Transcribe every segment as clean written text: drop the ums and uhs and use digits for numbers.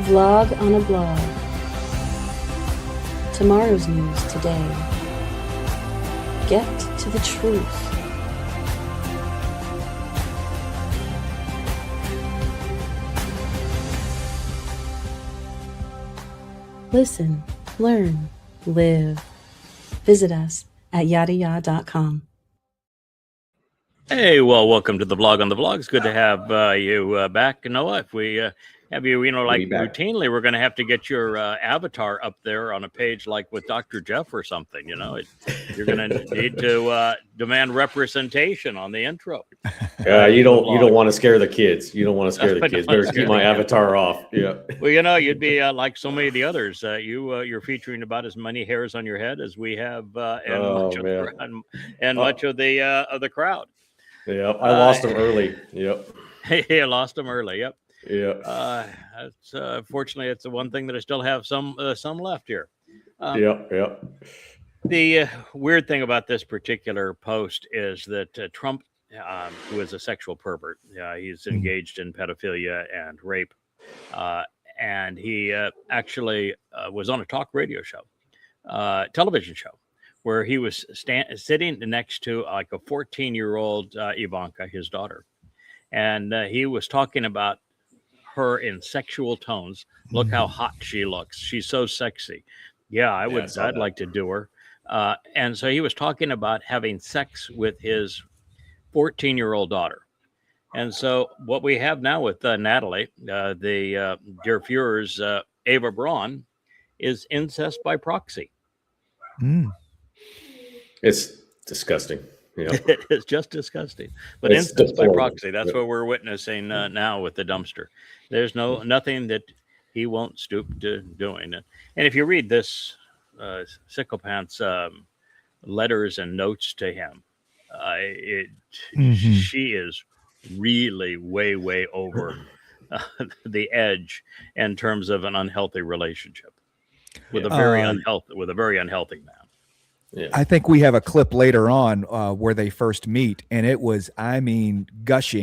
vlog on a blog. Tomorrow's news today. Get to the truth. Listen, learn, live. Visit us at yadaya.com. Hey, well, welcome to the vlog on the vlog. It's good to have you back, Noah. If we have you, like routinely, we're going to have to get your avatar up there on a page like with Dr. Jeff or something. You're going to need to demand representation on the intro. You don't want to scare the kids. You don't want to scare the kids. Better keep my avatar off. Yeah. Well, you'd be like so many of the others. You're featuring about as many hairs on your head as we have, and much of the crowd. Yeah, I lost them early. Yep. Hey, I lost them early. Yep. Yeah. Fortunately, it's the one thing that I still have some left here. Yep. The weird thing about this particular post is that Trump, who is a sexual pervert, he's engaged in pedophilia and rape, and he actually was on a talk radio show, television show, where he was sitting next to like a 14-year-old Ivanka, his daughter. And he was talking about her in sexual tones. Look how hot she looks. She's so sexy. Yeah, I'd like to do her. And so he was talking about having sex with his 14-year-old daughter. And so what we have now with Natalie, the Dear Fuhrer's Ava Braun, is incest by proxy. It's disgusting. Yeah. It is just disgusting. But it's incest by proxy, that's what we're witnessing now with the dumpster. There's nothing that he won't stoop to doing. And if you read this sycophant's letters and notes to him, she is really way over the edge in terms of an unhealthy relationship with a very unhealthy man. Yeah. I think we have a clip later on where they first meet, and it was, gushing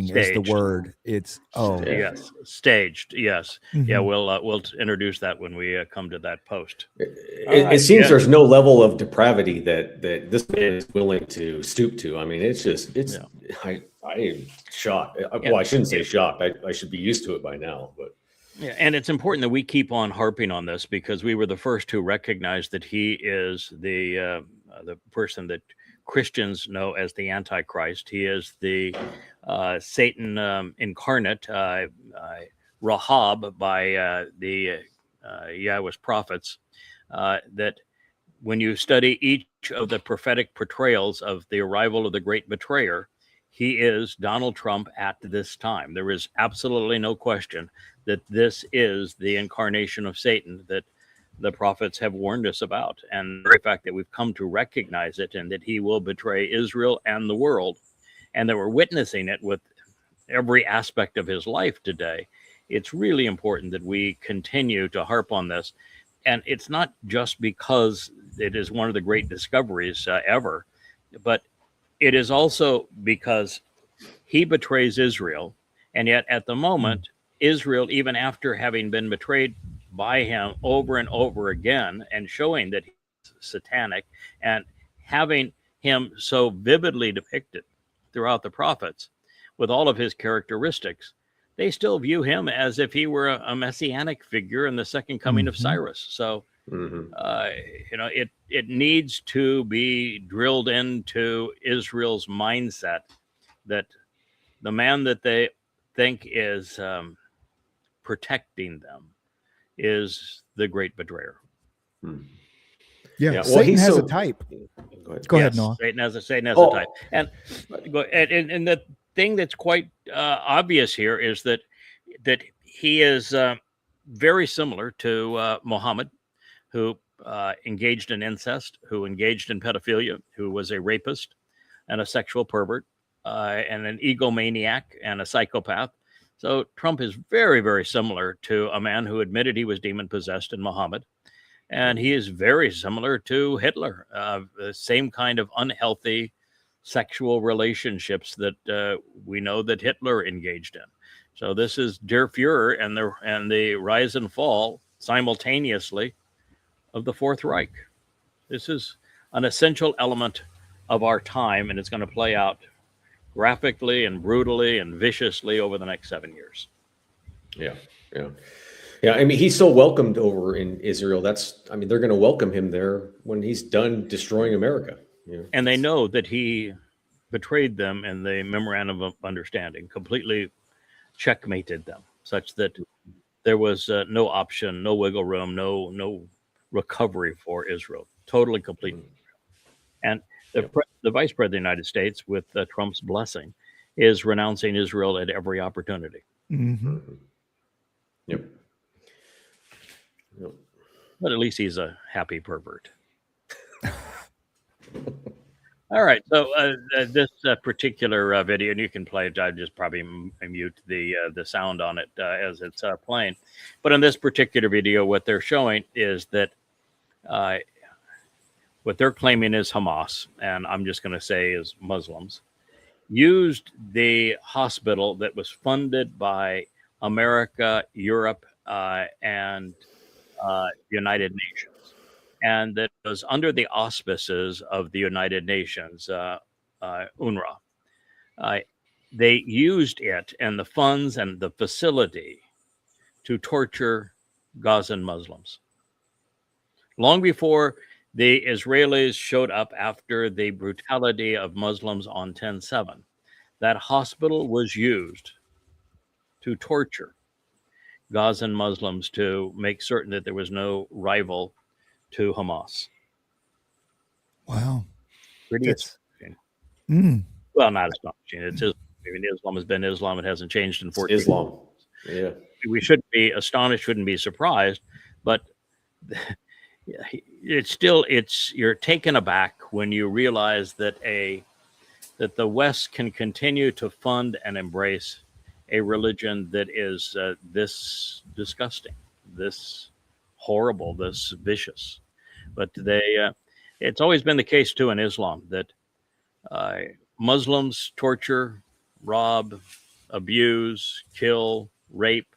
staged. Is the word. It's yes, staged. Yes, yeah. We'll introduce that when we come to that post. It seems there's no level of depravity that this man is willing to stoop to. I mean, I am shocked. Well, I shouldn't say shocked. I should be used to it by now, but. Yeah, and it's important that we keep on harping on this because we were the first to recognize that he is the person that Christians know as the Antichrist. He is the Satan incarnate, Rahab by the Yahweh's prophets. That when you study each of the prophetic portrayals of the arrival of the great betrayer, he is Donald Trump at this time. There is absolutely no question that this is the incarnation of Satan that the prophets have warned us about. And the very fact that we've come to recognize it and that he will betray Israel and the world, and that we're witnessing it with every aspect of his life today, it's really important that we continue to harp on this. And it's not just because it is one of the great discoveries ever, but it is also because he betrays Israel. And yet at the moment, Israel, even after having been betrayed by him over and over again and showing that he's satanic and having him so vividly depicted throughout the prophets with all of his characteristics, they still view him as if he were a messianic figure in the second coming of Cyrus. So, it needs to be drilled into Israel's mindset that the man that they think is protecting them is the great betrayer. Yeah. Satan has a type. Go ahead, Noah. Satan has a type. And the thing that's quite obvious here is that he is very similar to Muhammad, who engaged in incest, who engaged in pedophilia, who was a rapist and a sexual pervert, and an egomaniac and a psychopath. So Trump is very, very similar to a man who admitted he was demon-possessed in Muhammad. And he is very similar to Hitler, the same kind of unhealthy sexual relationships that we know that Hitler engaged in. So this is Der Fuhrer and the rise and fall simultaneously of the Fourth Reich. This is an essential element of our time, and it's going to play out graphically and brutally and viciously over the next 7 years. Yeah. I mean, he's so welcomed over in Israel. They're going to welcome him there when he's done destroying America. Yeah. And they know that he betrayed them in the memorandum of understanding, completely checkmated them, such that there was no option, no wiggle room, no recovery for Israel. Totally complete. And the vice president of the United States, with Trump's blessing, is renouncing Israel at every opportunity. Mm-hmm. Yep. But at least he's a happy pervert. All right. So this particular video, and you can play it. I just probably mute the sound on it as it's playing. But in this particular video, what they're showing is that what they're claiming is Hamas, and I'm just going to say is Muslims, used the hospital that was funded by America, Europe, and the United Nations, and that was under the auspices of the United Nations, UNRWA. They used it and the funds and the facility to torture Gazan Muslims. Long before the Israelis showed up after the brutality of Muslims on 10/7, that hospital was used to torture Gazan Muslims to make certain that there was no rival to Hamas. Wow. Pretty astonishing. Well, not astonishing. It's Islam. I mean, Islam has been Islam. It hasn't changed in 14 years. Islam. Yeah. We shouldn't be astonished, shouldn't be surprised, but you're taken aback when you realize that that the West can continue to fund and embrace a religion that is this disgusting, this horrible, this vicious. But it's always been the case too in Islam that Muslims torture, rob, abuse, kill, rape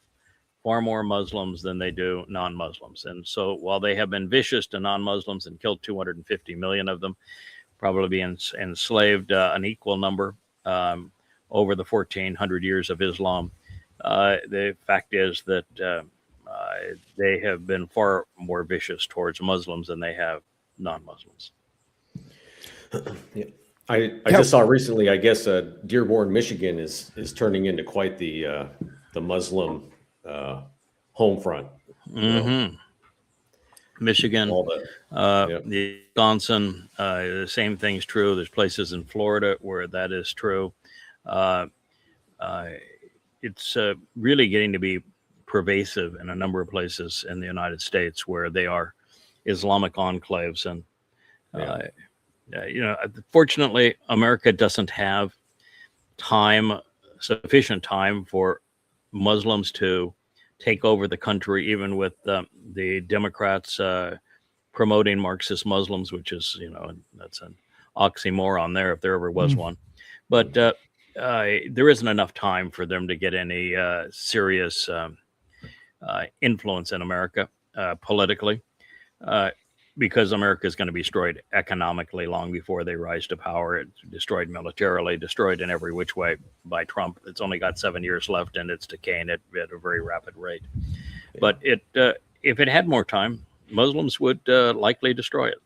far more Muslims than they do non-Muslims. And so while they have been vicious to non-Muslims and killed 250 million of them, probably enslaved an equal number over the 1400 years of Islam, the fact is that they have been far more vicious towards Muslims than they have non-Muslims. Yeah. I just saw recently, I guess, Dearborn, Michigan is turning into quite the Muslim home front. Mm-hmm. Michigan, the Wisconsin, the same thing's true. There's places in Florida where that is true. It's really getting to be pervasive in a number of places in the United States where they are Islamic enclaves. And, fortunately, America doesn't have sufficient time for Muslims to take over the country, even with the Democrats promoting Marxist Muslims, which is, that's an oxymoron there if there ever was one. But there isn't enough time for them to get any serious influence in America politically, because America is going to be destroyed economically long before they rise to power. It's destroyed militarily, destroyed in every which way by Trump. It's only got 7 years left, and it's decaying at a very rapid rate. But if it had more time, Muslims would likely destroy it.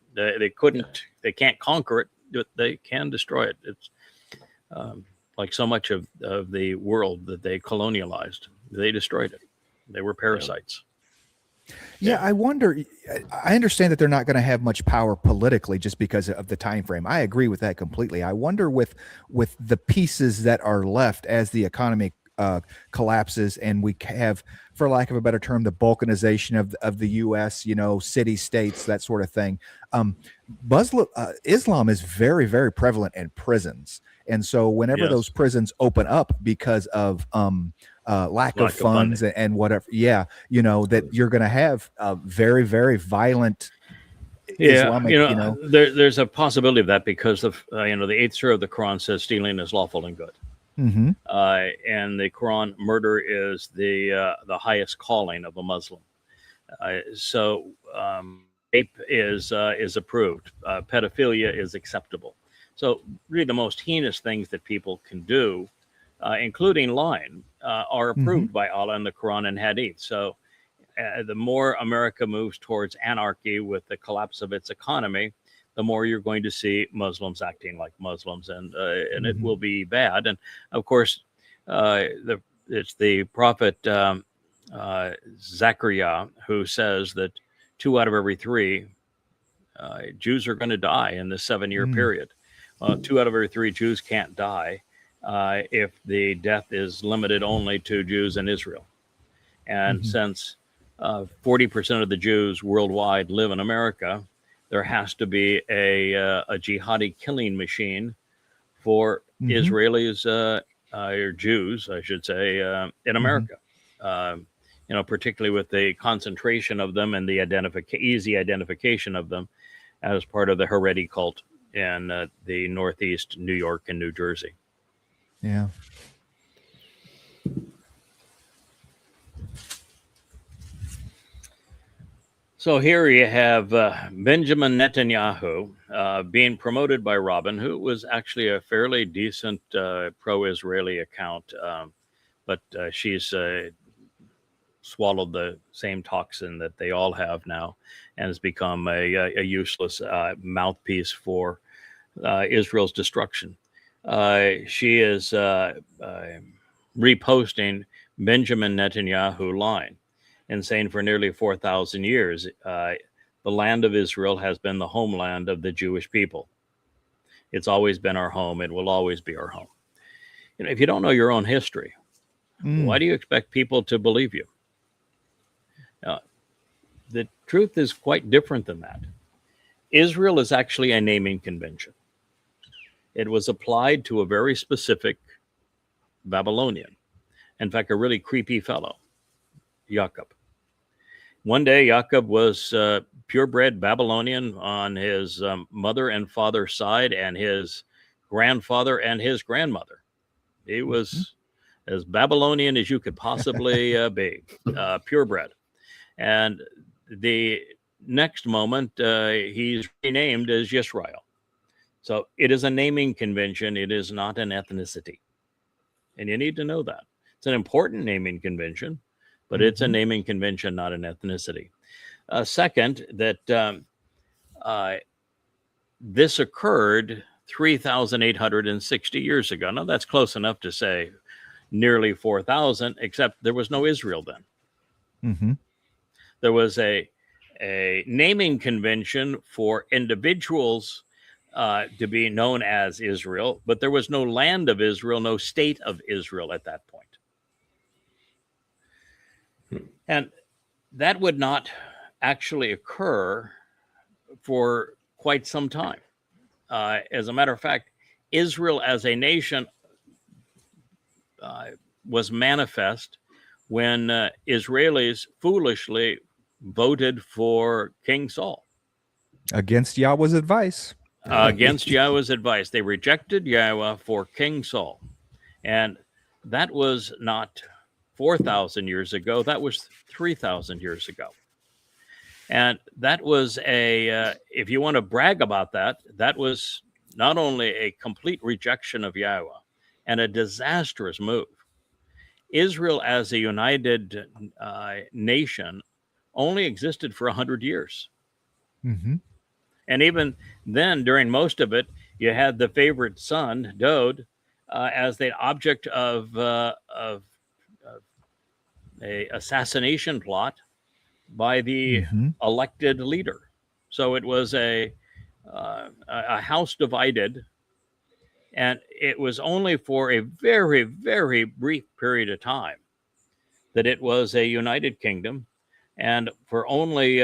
They can't conquer it, but they can destroy it. It's like so much of the world that they colonialized. They destroyed it. They were parasites. Yeah, I wonder. I understand that they're not going to have much power politically just because of the time frame. I agree with that completely. I wonder with the pieces that are left as the economy collapses, and we have, for lack of a better term, the balkanization of the U.S. City states, that sort of thing. Islam is very, very prevalent in prisons, and so whenever those prisons open up because of lack of funds and whatever, that you're going to have very, very violent Islamic, there's a possibility of that because of the 8th surah of the Quran says stealing is lawful and good. Mm-hmm. And the Quran, murder is the highest calling of a Muslim. So rape is approved. Pedophilia is acceptable. So really, the most heinous things that people can do, including lying, are approved by Allah in the Quran and Hadith. So the more America moves towards anarchy with the collapse of its economy, the more you're going to see Muslims acting like Muslims, and it will be bad. And of course, it's the prophet Zechariah who says that 2 out of every 3 Jews are going to die in this 7-year period. 2 out of every 3 Jews can't die if the death is limited only to Jews in Israel. And since 40% of the Jews worldwide live in America, there has to be a jihadi killing machine for Israelis or Jews, I should say, in America. Particularly with the concentration of them and the easy identification of them as part of the Haredi cult in the Northeast, New York, and New Jersey. Yeah. So here you have Benjamin Netanyahu being promoted by Robin, who was actually a fairly decent pro-Israeli account, but she's swallowed the same toxin that they all have now and has become a useless mouthpiece for Israel's destruction. She is reposting Benjamin Netanyahu line and saying for nearly 4,000 years, the land of Israel has been the homeland of the Jewish people. It's always been our home. It will always be our home. If you don't know your own history, why do you expect people to believe you? The truth is quite different than that. Israel is actually a naming convention. It was applied to a very specific Babylonian. In fact, a really creepy fellow, Jacob. One day, Jacob was purebred Babylonian on his mother and father's side, and his grandfather and his grandmother. He was as Babylonian as you could possibly be, purebred. And the next moment, he's renamed as Yisrael. So it is a naming convention. It is not an ethnicity. And you need to know that. It's an important naming convention, but it's a naming convention, not an ethnicity. Second, that this occurred 3,860 years ago. Now, that's close enough to say nearly 4,000, except there was no Israel then. There was a naming convention for individuals to be known as Israel, but there was no land of Israel, no state of Israel at that point. And that would not actually occur for quite some time. As a matter of fact, Israel as a nation was manifest when Israelis foolishly voted for King Saul. Against Yahweh's advice. Against Yahweh's advice. They rejected Yahweh for King Saul. And that was not 4,000 years ago. That was 3,000 years ago. And that was if you want to brag about that, that was not only a complete rejection of Yahweh and a disastrous move. Israel as a united nation only existed for 100 years. And even then, during most of it, you had the favorite son, Dode, as the object of a assassination plot by the elected leader. So it was a house divided, and it was only for a very, very brief period of time that it was a united kingdom, and for only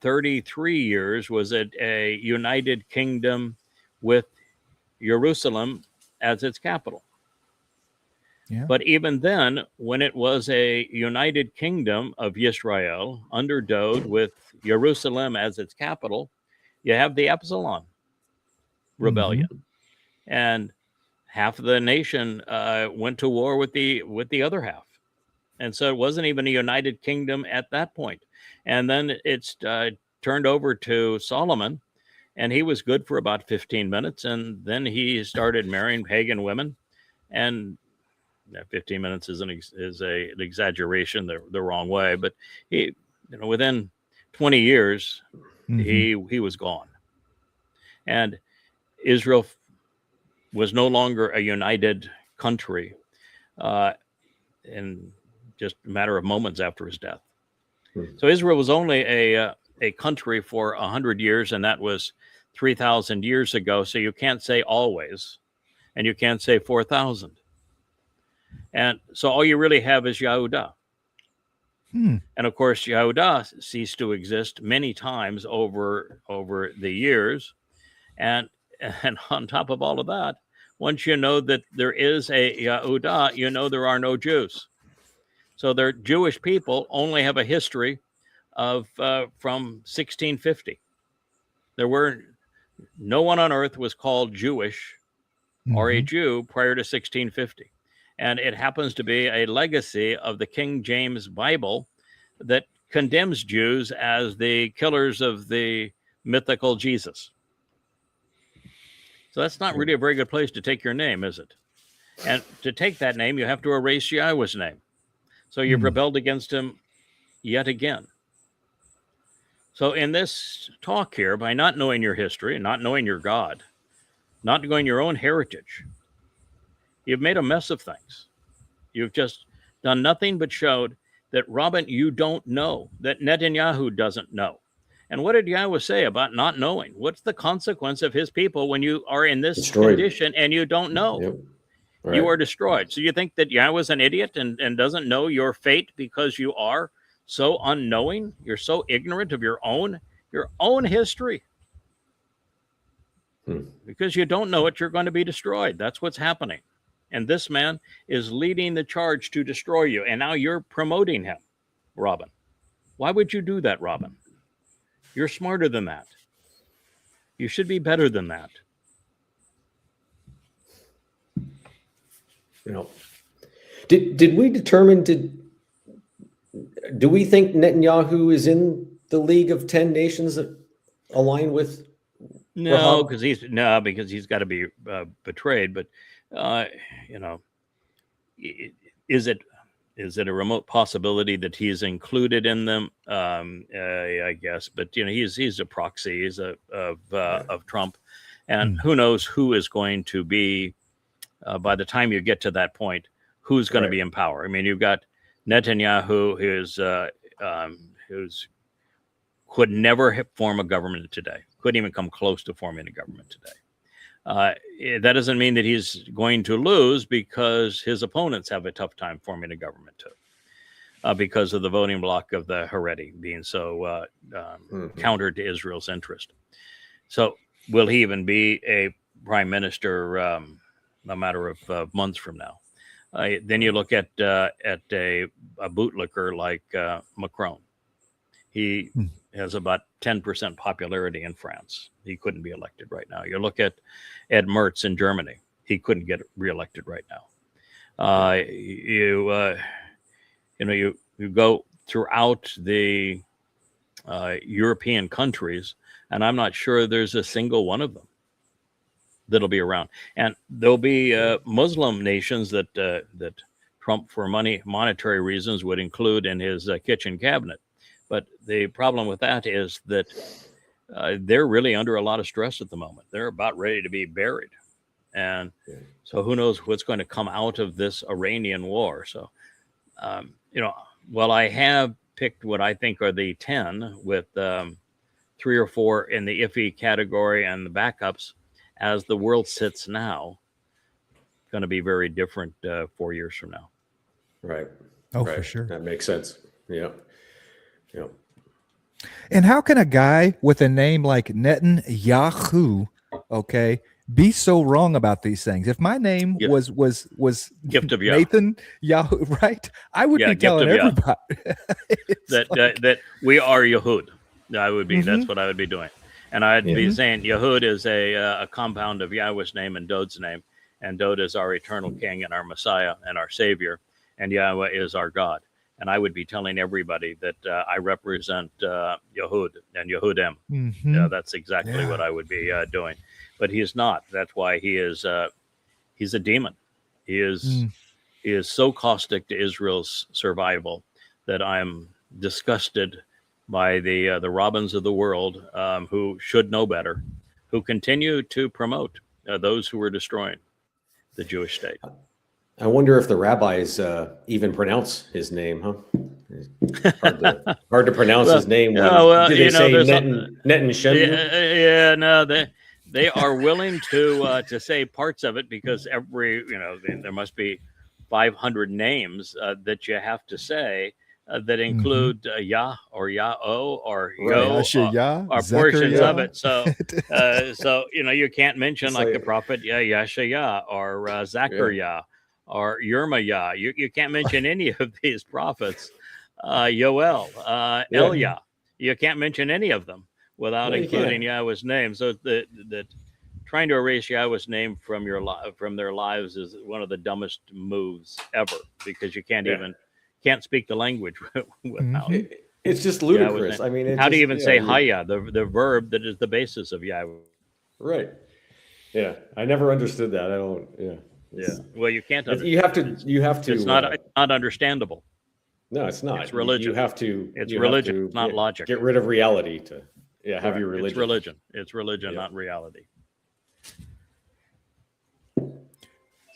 33 years was it a united kingdom with Jerusalem as its capital. But even then, when it was a united kingdom of Yisrael under Dode with Jerusalem as its capital, you have the Absalom rebellion. And half of the nation went to war with the other half, and so it wasn't even a united kingdom at that point. And then it's turned over to Solomon, and he was good for about 15 minutes, and then he started marrying pagan women. And 15 minutes is an exaggeration the wrong way, but he, within 20 years, he was gone, and Israel was no longer a united country in just a matter of moments after his death. So Israel was only a country for 100 years, and that was 3,000 years ago. So you can't say always, and you can't say 4,000. And so all you really have is Yehudah. And of course, Yehudah ceased to exist many times over the years. And on top of all of that, once you know that there is a Yehudah, you know there are no Jews. So their Jewish people only have a history of from 1650. There were no one on earth was called Jewish or a Jew prior to 1650. And it happens to be a legacy of the King James Bible that condemns Jews as the killers of the mythical Jesus. So that's not really a very good place to take your name, is it? And to take that name, you have to erase Yahweh's name. So you've rebelled against him yet again. So in this talk here, by not knowing your history, not knowing your God, not knowing your own heritage, you've made a mess of things. You've just done nothing but showed that, Robin, you don't know, that Netanyahu doesn't know. And what did Yahweh say about not knowing? What's the consequence of his people when you are in this condition and you don't know? Yep. Right. You are destroyed. So you think that Yahweh's an idiot and doesn't know your fate because you are so unknowing? You're so ignorant of your own history. Because you don't know it, you're going to be destroyed. That's what's happening. And this man is leading the charge to destroy you. And now you're promoting him, Robin. Why would you do that, Robin? You're smarter than that. You should be better than that. Did we determine, do we think Netanyahu is in the League of 10 Nations that align with? No, because he's got to be betrayed. But is it a remote possibility that he's included in them? I guess, but he's a proxy. He's of Trump, and who knows who is going to be by the time you get to that point, who's going to be in power? I mean, you've got Netanyahu, who's could never form a government today. Couldn't even come close to forming a government today. That doesn't mean that he's going to lose, because his opponents have a tough time forming a government too, because of the voting bloc of the Haredi being so counter to Israel's interest. So will he even be a prime minister a matter of months from now? Then you look at a bootlicker like Macron. He has about 10% popularity in France. He couldn't be elected right now. You look at Ed Mertz in Germany. He couldn't get reelected right now. You go throughout the European countries, and I'm not sure there's a single one of them that'll be around. And there'll be Muslim nations that Trump, for monetary reasons, would include in his kitchen cabinet. But the problem with that is that they're really under a lot of stress at the moment. They're about ready to be buried. And so who knows what's going to come out of this Iranian war. So, well, I have picked what I think are the 10, with 3 or 4 in the iffy category and the backups. As the world sits now, going to be very different 4 years from now. Right. Oh, right. For sure. That makes sense. Yeah. Yeah. And how can a guy with a name like Netanyahu, be so wrong about these things? If my name was Gift of Nathan Yahoo, right? I would be telling everybody that we are Yehud. I would be. That's what I would be doing. And I'd be saying Yehud is a compound of Yahweh's name and Dod's name, and Dod is our eternal King and our Messiah and our Savior, and Yahweh is our God. And I would be telling everybody that I represent Yehud and Yehudim. Mhm. That's exactly what I would be doing. But he is not. That's why he's a demon. He is so caustic to Israel's survival that I'm disgusted by the Robins of the world who should know better, who continue to promote those who are destroying the Jewish state. I wonder if the rabbis even pronounce his name, huh? Hard to pronounce his name. Did they say Net and Shem? No, they are willing to say parts of it because there must be 500 names that you have to say that include Yah or Yah-O or Yo or portions of it. So you can't mention like the prophet Yashayah or Zachariah or Yirmiyah. You can't mention any of these prophets. Yoel, Elia. You can't mention any of them without including Yahweh's name. So that trying to erase Yahweh's name from their lives is one of the dumbest moves ever, because you can't speak the language without it. It's just ludicrous. I mean, how do you even say Haya, the verb that is the basis of Yahweh? Right. Yeah, I never understood that. I don't. Yeah. Well, you can't. You have to. It's not understandable. No, it's not. It's religion. You have to. It's religion, it's not logic. Get rid of reality to have your religion. It's religion. It's religion, not reality.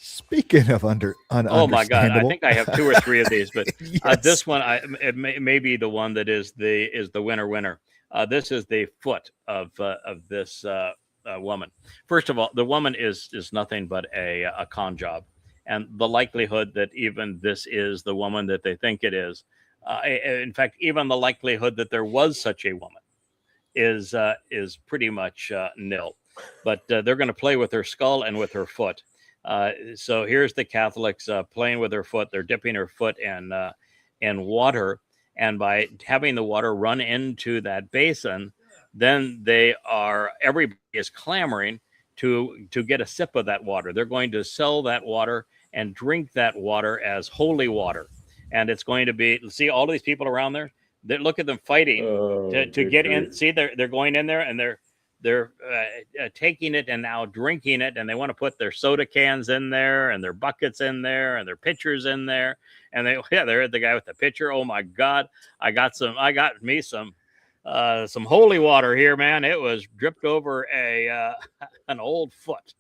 Speaking of oh my God! I think I have 2 or 3 of these, but this one it may be the one that is the winner. This is the foot of this woman. First of all, the woman is nothing but a con job, and the likelihood that even this is the woman that they think it is, in fact, even the likelihood that there was such a woman is pretty much nil. But they're going to play with her skull and with her foot. So here's the Catholics playing with her foot. They're dipping her foot in water, and by having the water run into that basin, then everybody is clamoring to get a sip of that water. They're going to sell that water and drink that water as holy water, and it's going to be. See all these people around there. Look at them fighting to get in. See, they're going in there and they're taking it and now drinking it, and they want to put their soda cans in there and their buckets in there and their pitchers in there, and they're the guy with the pitcher. Oh my God, I got me some holy water here, man. It was dripped over an old foot.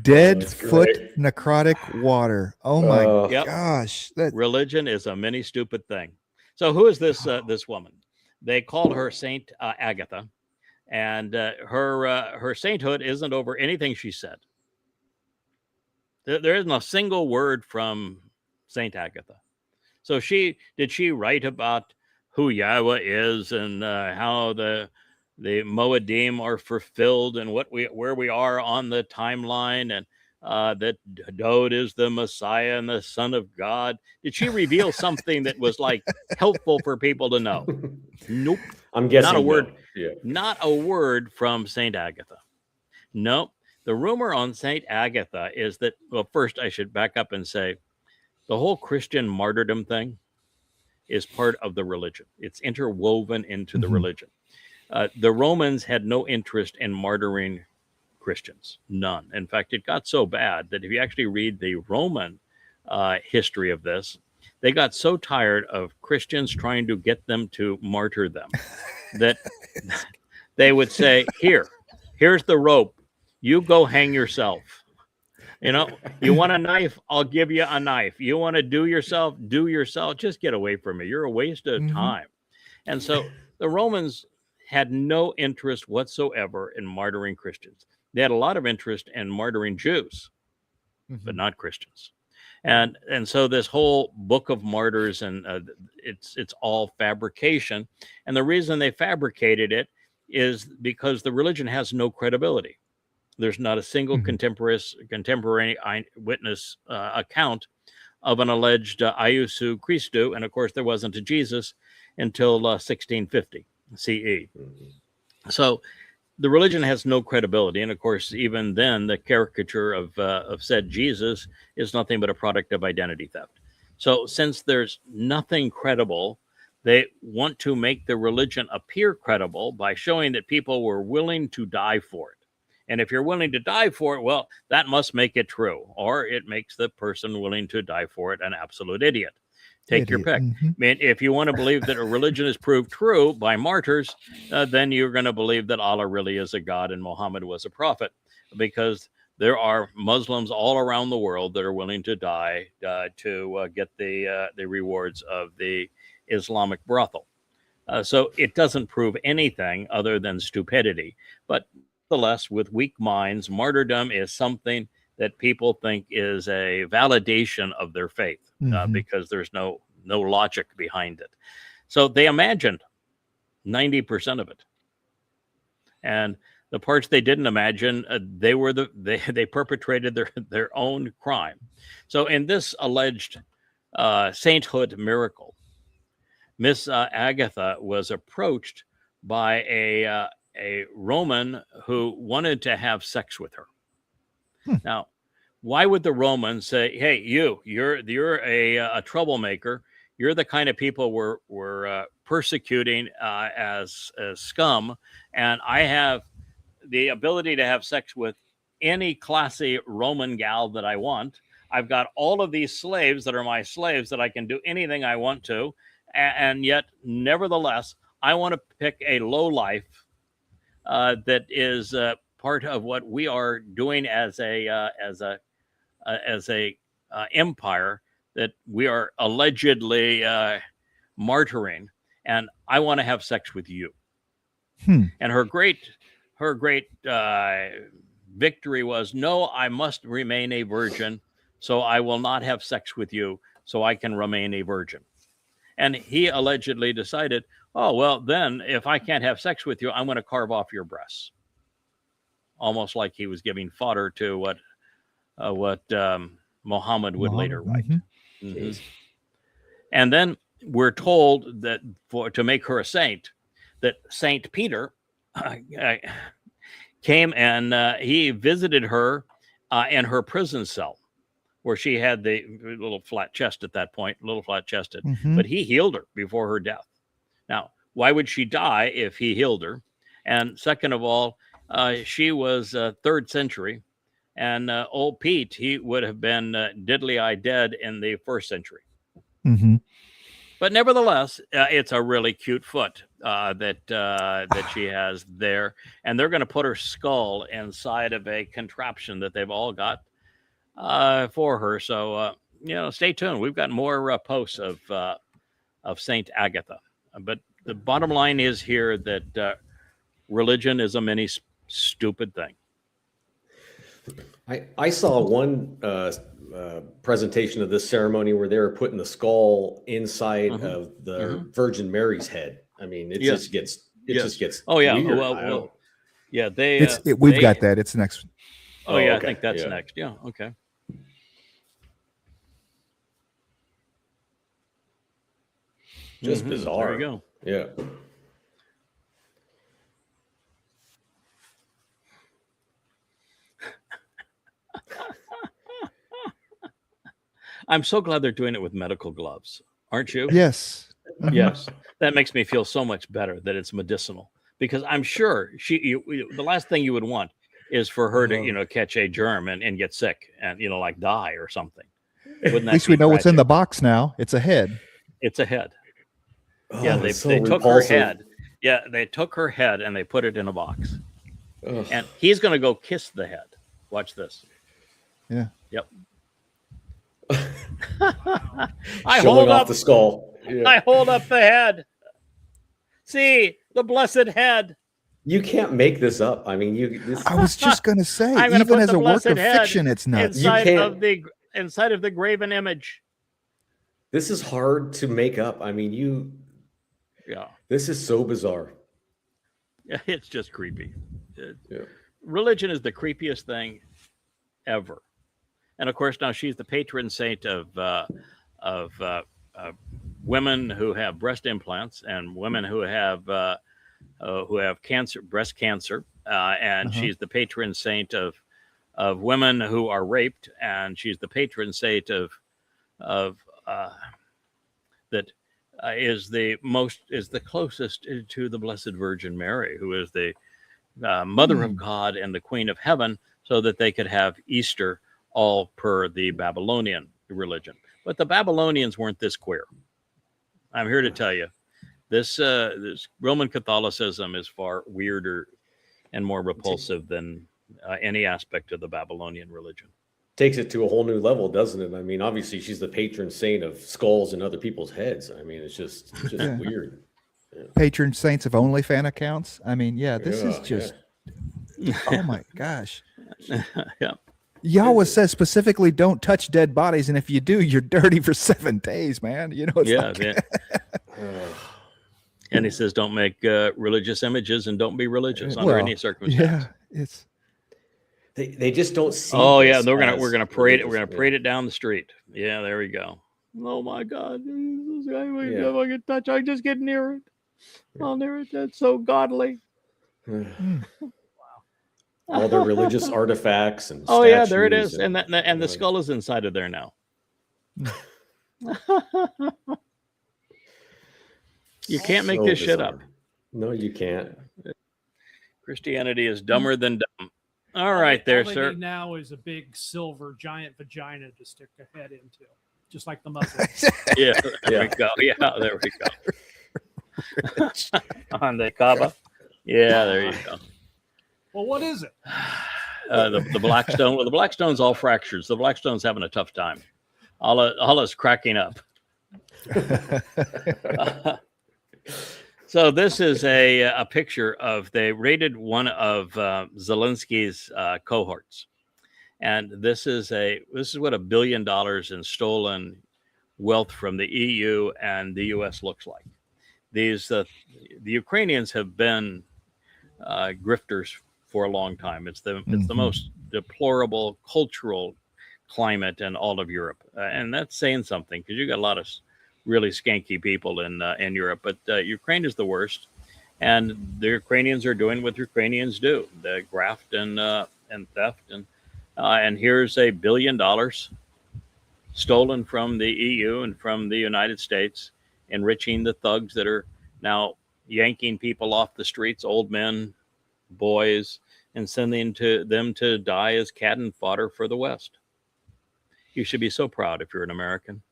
Dead foot necrotic water. Oh my gosh. Religion is a mini stupid thing. So who is this woman? They called her Saint Agatha, and her sainthood isn't over anything she said. There isn't a single word from Saint Agatha. So did she write about who Yahweh is and how the Moedim are fulfilled and where we are on the timeline, and that Dod is the Messiah and the Son of God? Did she reveal something that was like helpful for people to know? Nope. I'm guessing not a word. No. Yeah. Not a word from Saint Agatha. No. The rumor on Saint Agatha is that. Well, first I should back up and say, the whole Christian martyrdom thing is part of the religion. It's interwoven into the religion. The Romans had no interest in martyring Christians, none. In fact, it got so bad that if you actually read the Roman history of this, they got so tired of Christians trying to get them to martyr them that they would say, here's the rope. You go hang yourself. You want a knife? I'll give you a knife. You want to do yourself? Just get away from me. You're a waste of time. And so the Romans had no interest whatsoever in martyring Christians. They had a lot of interest in martyring Jews, but not Christians. And so this whole book of martyrs, and it's all fabrication. And the reason they fabricated it is because the religion has no credibility. There's not a single contemporary eyewitness account of an alleged Iusu Christu, and of course there wasn't a Jesus until 1650 CE. So the religion has no credibility. And of course, even then, the caricature of said Jesus is nothing but a product of identity theft. So since there's nothing credible, they want to make the religion appear credible by showing that people were willing to die for it. And if you're willing to die for it, well, that must make it true, or it makes the person willing to die for it an absolute idiot. Take your pick. Mm-hmm. I mean, if you want to believe that a religion is proved true by martyrs, then you're going to believe that Allah really is a god and Muhammad was a prophet, because there are Muslims all around the world that are willing to die to get the rewards of the Islamic brothel. So it doesn't prove anything other than stupidity. But nonetheless, with weak minds, martyrdom is something that people think is a validation of their faith, because there's no logic behind it. So they imagined 90% of it, and the parts they didn't imagine, they perpetrated their own crime. So in this alleged sainthood miracle, Miss Agatha was approached by a Roman who wanted to have sex with her. Now, why would the Roman say, "Hey, you're a troublemaker. You're the kind of people we're persecuting as scum, and I have the ability to have sex with any classy Roman gal that I want. I've got all of these slaves that are my slaves that I can do anything I want to, and yet, nevertheless, I want to pick a lowlife that is part of what we are doing as a empire that we are allegedly martyring, and I want to have sex with you." And her great victory was, "No, I must remain a virgin, so I will not have sex with you, so I can remain a virgin." And he allegedly decided, "Oh, well, then if I can't have sex with you, I'm going to carve off your breasts." Almost like he was giving fodder to what Muhammad would later write. And then we're told that to make her a saint, that Saint Peter came and he visited her in her prison cell, where she had the little flat chest at that point, but he healed her before her death. Now, why would she die if he healed her? And second of all, she was 3rd century, and old Pete, he would have been diddly-eyed dead in the 1st century. But nevertheless, it's a really cute foot that she has there, and they're going to put her skull inside of a contraption that they've all got for her. So stay tuned. We've got more posts of Saint Agatha. But the bottom line is here that religion is a mini stupid thing. I saw one presentation of this ceremony where they were putting the skull inside of the Virgin Mary's head. I mean, it just gets oh yeah, weird. well yeah, we've got that. It's next. Oh yeah, okay. I think that's next. Yeah, okay. Just bizarre. There you go. Yeah. I'm so glad they're doing it with medical gloves, aren't you? Yes. Yes. That makes me feel so much better that it's medicinal, because I'm sure the last thing you would want is for her to, catch a germ and get sick and, like die or something. Wouldn't that At least we know tragic? what's in the box now. It's a head. It's a head. Oh, yeah, they took her head. Yeah, they took her head and they put it in a box. Ugh. And he's going to go kiss the head. Watch this. Yeah. Yep. Showing off the skull. Yeah. I hold up the head. See, the blessed head. You can't make this up. I mean, I was just going to say, even as a work of fiction, it's not. Inside of the graven image. This is hard to make up. I mean, Yeah. This is so bizarre. Yeah, it's just creepy. Religion is the creepiest thing ever. And of course, now she's the patron saint of women who have breast implants and women who have cancer, breast cancer, and she's the patron saint of women who are raped, and she's the patron saint of that is the closest to the Blessed Virgin Mary, who is the Mother of God and the Queen of Heaven, so that they could have Easter all per the Babylonian religion. But the Babylonians weren't this queer. I'm here to tell you, this Roman Catholicism is far weirder and more repulsive than any aspect of the Babylonian religion. Takes it to a whole new level, doesn't it? I mean, obviously she's the patron saint of skulls and other people's heads. I mean, it's just weird. Yeah. Patron saints of OnlyFans accounts. I mean, this is just, oh my gosh. Yeah. Yahweh says specifically, don't touch dead bodies, and if you do, you're dirty for 7 days, man. You know, it's and he says, don't make religious images and don't be religious under any circumstance. Yeah, it's they just don't see. Oh yeah, we're gonna parade it. We're gonna parade it down the street. Yeah, there we go. Oh my God, if I can touch, I just get near it. I'll near it. That's so godly. All their religious artifacts and yeah, there it is, and the skull is inside of there now. You can't make this shit up. No, you can't. Christianity is dumber than dumb. All right, there, sir. Now is a big silver giant vagina to stick the head into, just like the Muslims. Yeah, there we go. Yeah, there we go. On the Kaaba. Yeah, there you go. Well, what is it? The black stone. Well, the black stone's all fractures. The black stone's having a tough time. Allah's cracking up. So this is a picture of, they raided one of Zelensky's cohorts, and this is what $1 billion in stolen wealth from the EU and the US looks like. These the Ukrainians have been grifters for a long time. It's the most deplorable cultural climate in all of Europe, and that's saying something, because you got a lot of really skanky people in Europe, but Ukraine is the worst, and the Ukrainians are doing what Ukrainians do: the graft and theft, and here's $1 billion stolen from the EU and from the United States, enriching the thugs that are now yanking people off the streets, old men, boys, and sending them to die as cannon fodder for the West. You should be so proud if you're an American.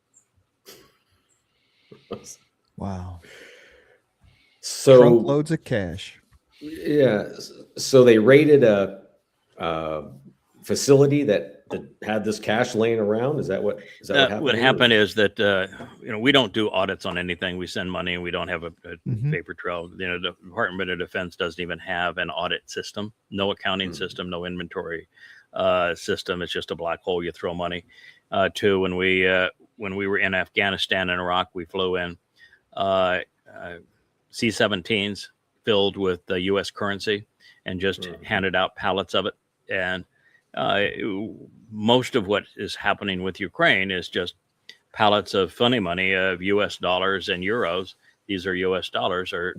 wow. So trunk loads of cash. Yeah. So they raided a facility that had this cash laying around. Is that what happened? What happened is that we don't do audits on anything. We send money, and we don't have a paper trail. The Department of Defense doesn't even have an audit system. No accounting system. No inventory system. It's just a black hole. You throw money to. When we were in Afghanistan and Iraq, we flew in C-17s filled with U.S. currency and just handed out pallets of it. And most of what is happening with Ukraine is just pallets of funny money of U.S. dollars and euros. These are U.S. dollars are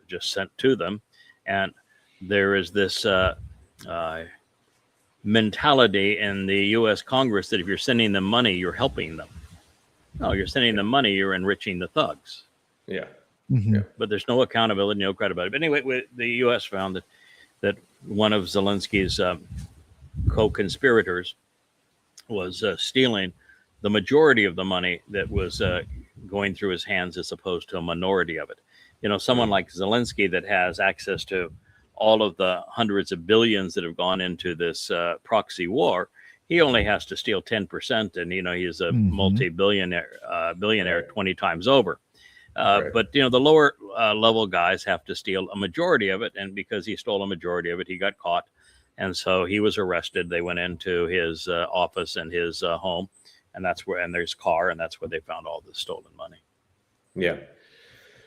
just sent to them. And there is this mentality in the U.S. Congress that if you're sending them money, you're helping them. No, you're sending them money, you're enriching the thugs. Yeah. Mm-hmm. Yeah. But there's no accountability, no credibility. But anyway, the U.S. found that one of Zelensky's co-conspirators was stealing the majority of the money that was going through his hands, as opposed to a minority of it. Someone like Zelensky that has access to all of the hundreds of billions that have gone into this proxy war, he only has to steal 10%, and he's a billionaire 20 times over. But the lower level guys have to steal a majority of it, and because he stole a majority of it, he got caught, and so he was arrested. They went into his office and his home, and there's car, and that's where they found all the stolen money. Yeah.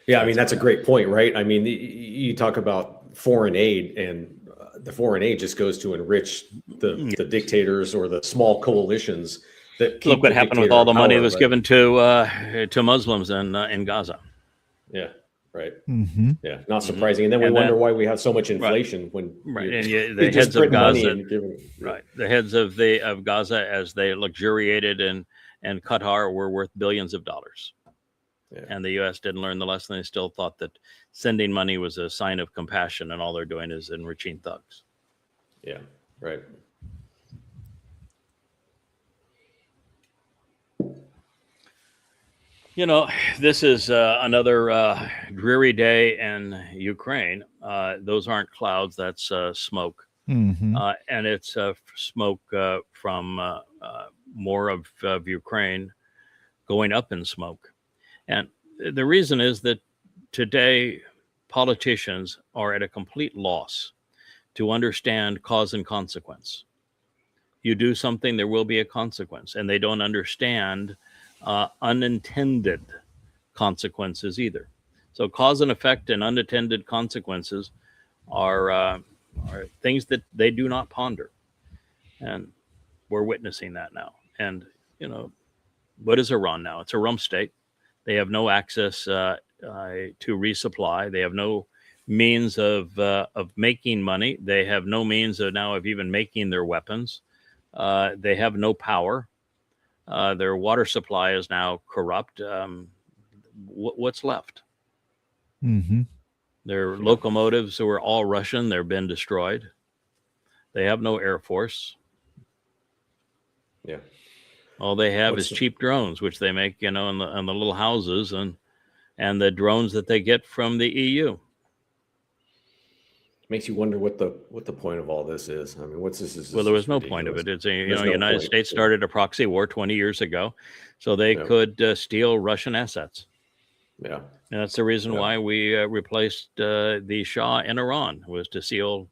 Yeah, I mean, that's a great point, right? I mean, you talk about foreign aid, and the foreign aid just goes to enrich the dictators or the small coalitions that keep. Look what happened with all the money that was given to Muslims in Gaza. Yeah, right? Mm-hmm. Yeah, not surprising. And then we wonder why we have so much inflation when and the heads of Gaza, right? The heads of Gaza, as they luxuriated and Qatar, were worth billions of dollars. Yeah. And the U.S. didn't learn the lesson. They still thought that sending money was a sign of compassion, and all they're doing is enriching thugs. Yeah, right. You know, this is another dreary day in Ukraine. Those aren't clouds, that's smoke. Mm-hmm. And it's smoke from more of Ukraine going up in smoke. And the reason is that today politicians are at a complete loss to understand cause and consequence. You do something, there will be a consequence, and they don't understand unintended consequences either. So cause and effect and unintended consequences are things that they do not ponder. And we're witnessing that now. And, you know, what is Iran now? It's a rump state. They have no access to resupply. They have no means of making money. They have no means of even making their weapons. They have no power. Their water supply is now corrupt. What's left? Mm-hmm. Their locomotives were all Russian. They've been destroyed. They have no air force. Yeah. All they have is cheap drones, which they make, in the little houses, and the drones that they get from the EU. Makes you wonder what the point of all this is. I mean, what's this? Well, there was no point of it. It's United States started a proxy war 20 years ago, so they could steal Russian assets. Yeah, and that's the reason why we replaced the Shah in Iran, was to steal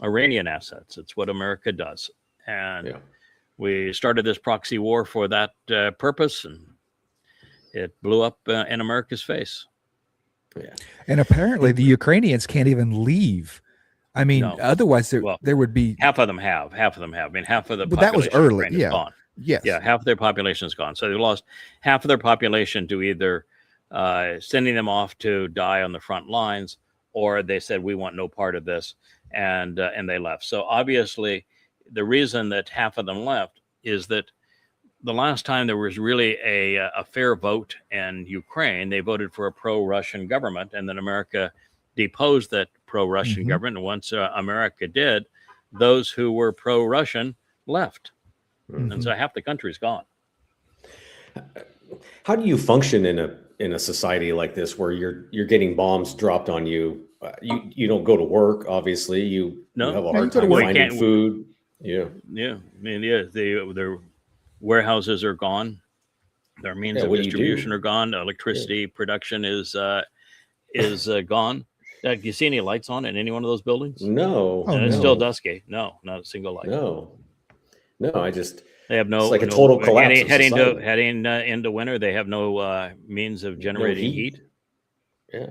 Iranian assets. It's what America does, and we started this proxy war for that purpose, and it blew up in America's face. Yeah. And apparently the Ukrainians can't even leave. I mean, otherwise there would be half of them have. I mean, half of the but that was early. Is gone. Yes. Yeah, half of their population is gone. So they lost half of their population to either sending them off to die on the front lines, or they said we want no part of this, and they left. So obviously, the reason that half of them left is that the last time there was really a fair vote in Ukraine, they voted for a pro-Russian government, and then America deposed that pro-Russian government. And once America did, those who were pro-Russian left. And so half the country's gone. How do you function in a society like this, where you're getting bombs dropped on you? You don't go to work, obviously. You have a hard time finding food. Yeah. I mean, their warehouses are gone. Their means of distribution are gone. Electricity production is gone. Do you see any lights on in any one of those buildings? No. It's still dusky. No, not a single light. No. They have no. It's like a total collapse. Heading into winter, they have no means of generating heat. Yeah.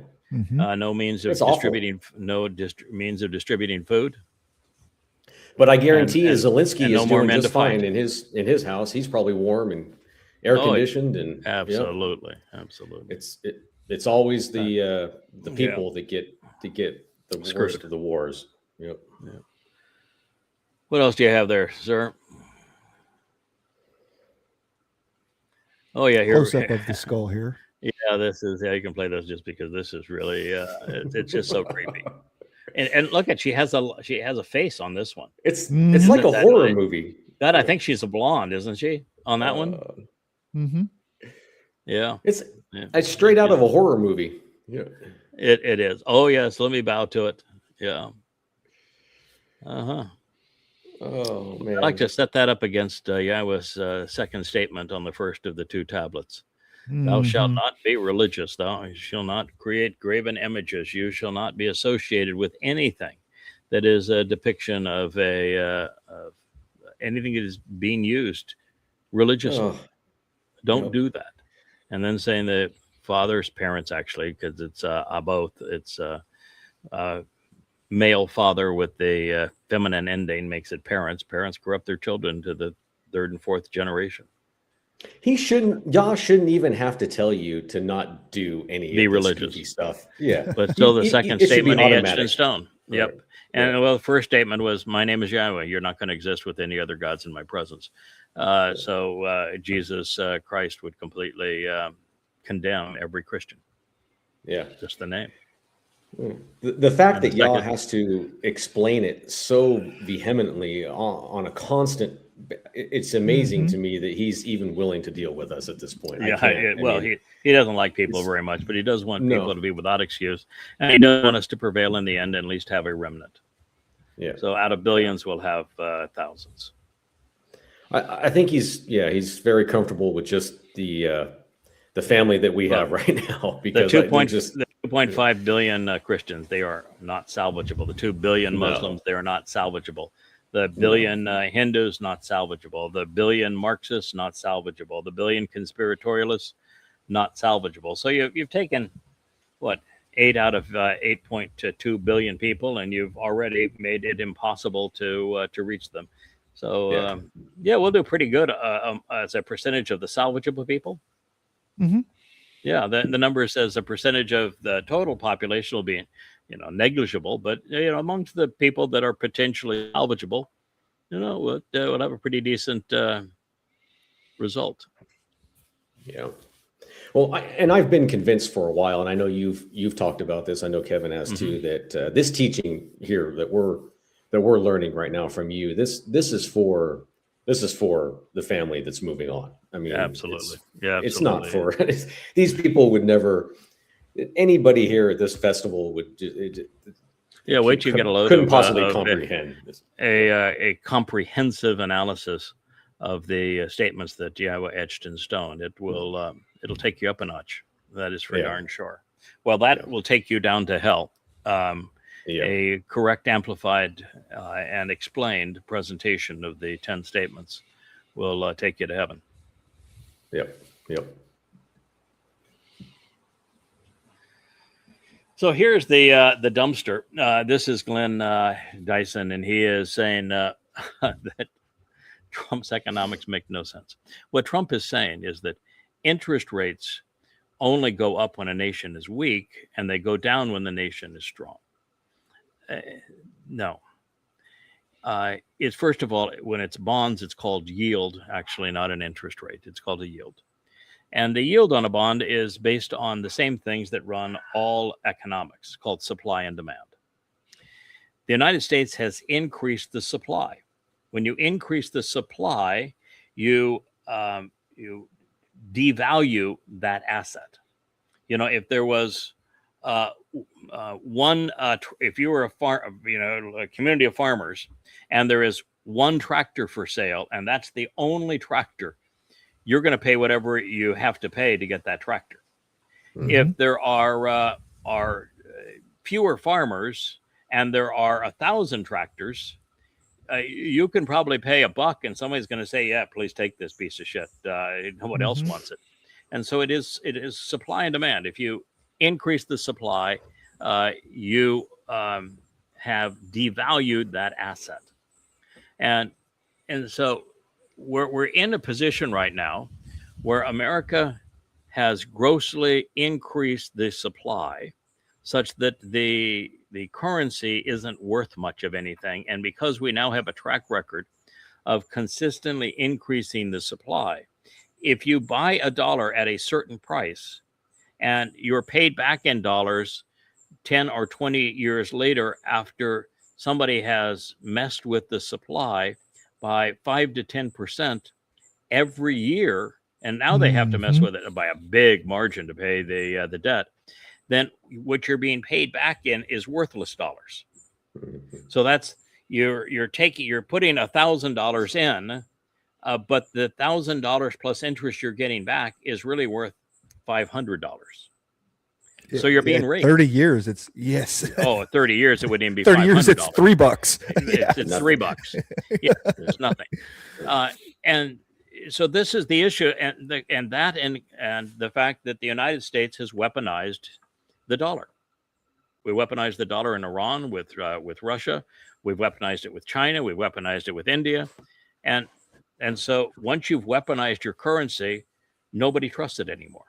No means of distributing. Means of distributing food. But I guarantee Zelensky is doing just fine in his house. He's probably warm and air conditioned, and absolutely. It's always the people that get the worst of the wars. Yep. Yeah. What else do you have there, sir? Oh yeah, here. Close up of the skull here. Yeah, this is. Yeah, you can play this just because this is really. It's just so creepy. And look at she has a face on this one. It's like a horror movie. I think she's a blonde, isn't she? On that one. Yeah. It's straight out of a horror movie. Yeah. It is. Oh yes, let me bow to it. Yeah. Oh man. I'd like to set that up against Yahweh's second statement on the first of the two tablets. Thou shalt not be religious. Thou shalt not create graven images. You shall not be associated with anything that is a depiction of anything that is being used religiously. Don't do that. And then saying the father's parents, actually, because it's both. It's male father with the feminine ending makes it parents. Parents corrupt their children to the third and fourth generation. Y'all shouldn't even have to tell you to not do any Be of this religious goofy stuff. Yeah. But still, the second It should be statement he etched in automatic. stone. Yep. Right. And Yeah. well, the first statement was, "My name is Yahweh. You're not going to exist with any other gods in my presence." So Jesus Christ would completely condemn every Christian. Yeah. Just the name. The fact And that the y'all second- has to explain it so vehemently on a constant, it's amazing to me that he's even willing to deal with us at this point. I Yeah. can't. Well, he doesn't like people very much, but he does want No. people to be without excuse, and he does want us to prevail in the end, and at least have a remnant. Yeah. So out of billions, we'll have thousands. I think he's very comfortable with just the family that we have right now, The because 2.5 billion Christians, they are not salvageable. The 2 billion No. Muslims, they are not salvageable. The billion Hindus, not salvageable. The billion Marxists, not salvageable. The billion conspiratorialists, not salvageable. So you've taken, what, 8 out of 8.2 billion people, and you've already made it impossible to reach them. So we'll do pretty good as a percentage of the salvageable people. Mm-hmm. Yeah, the number says a percentage of the total population will be, negligible, but amongst the people that are potentially salvageable, we'll have a pretty decent result. Yeah. Well, I've been convinced for a while, and I know you've talked about this. I know Kevin has too. That this teaching here that we're learning right now from you, this is for the family that's moving on. I mean, Absolutely. It's not for these people. Would never, anybody here at this festival would. Wait till you get a load. Couldn't possibly comprehend a comprehensive analysis of the statements that Yahweh etched in stone. It will it'll take you up a notch. That is for darn sure. Well, that will take you down to hell. A correct, amplified, and explained presentation of the 10 statements will take you to heaven. Yep. So here's the dumpster. This is Glenn Dyson, and he is saying that Trump's economics make no sense. What Trump is saying is that interest rates only go up when a nation is weak, and they go down when the nation is strong. No. It's first of all, when it's bonds, it's called yield, actually not an interest rate. It's called a yield. And the yield on a bond is based on the same things that run all economics, called supply and demand. The United States has increased the supply. When you increase the supply, you devalue that asset. If there was if you were a community of farmers, and there is one tractor for sale, and that's the only tractor, you're going to pay whatever you have to pay to get that tractor. Mm-hmm. If there are fewer farmers and there are 1,000 tractors, you can probably pay $1, and somebody's going to say, "Yeah, please take this piece of shit. No one else wants it." And so it is supply and demand. If you increase the supply, you have devalued that asset, and so we're in a position right now where America has grossly increased the supply, such that the currency isn't worth much of anything. And because we now have a track record of consistently increasing the supply, if you buy $1 at a certain price and you're paid back in dollars 10 or 20 years later, after somebody has messed with the supply by 5 to 10% every year, and now they have to mess with it by a big margin to pay the debt, then what you're being paid back in is worthless dollars. So that's you're putting $1,000 in, but the $1,000 plus interest you're getting back is really worth $500. So you're being raped. 30 years, it's yes. 30 years, it wouldn't even be 30 $500. years, it's $3. It's $3. Yeah, it's nothing. And so this is the issue, and the fact that the United States has weaponized the dollar. We weaponized the dollar in Iran with Russia. We've weaponized it with China. We've weaponized it with India, and And so once you've weaponized your currency, nobody trusts it anymore.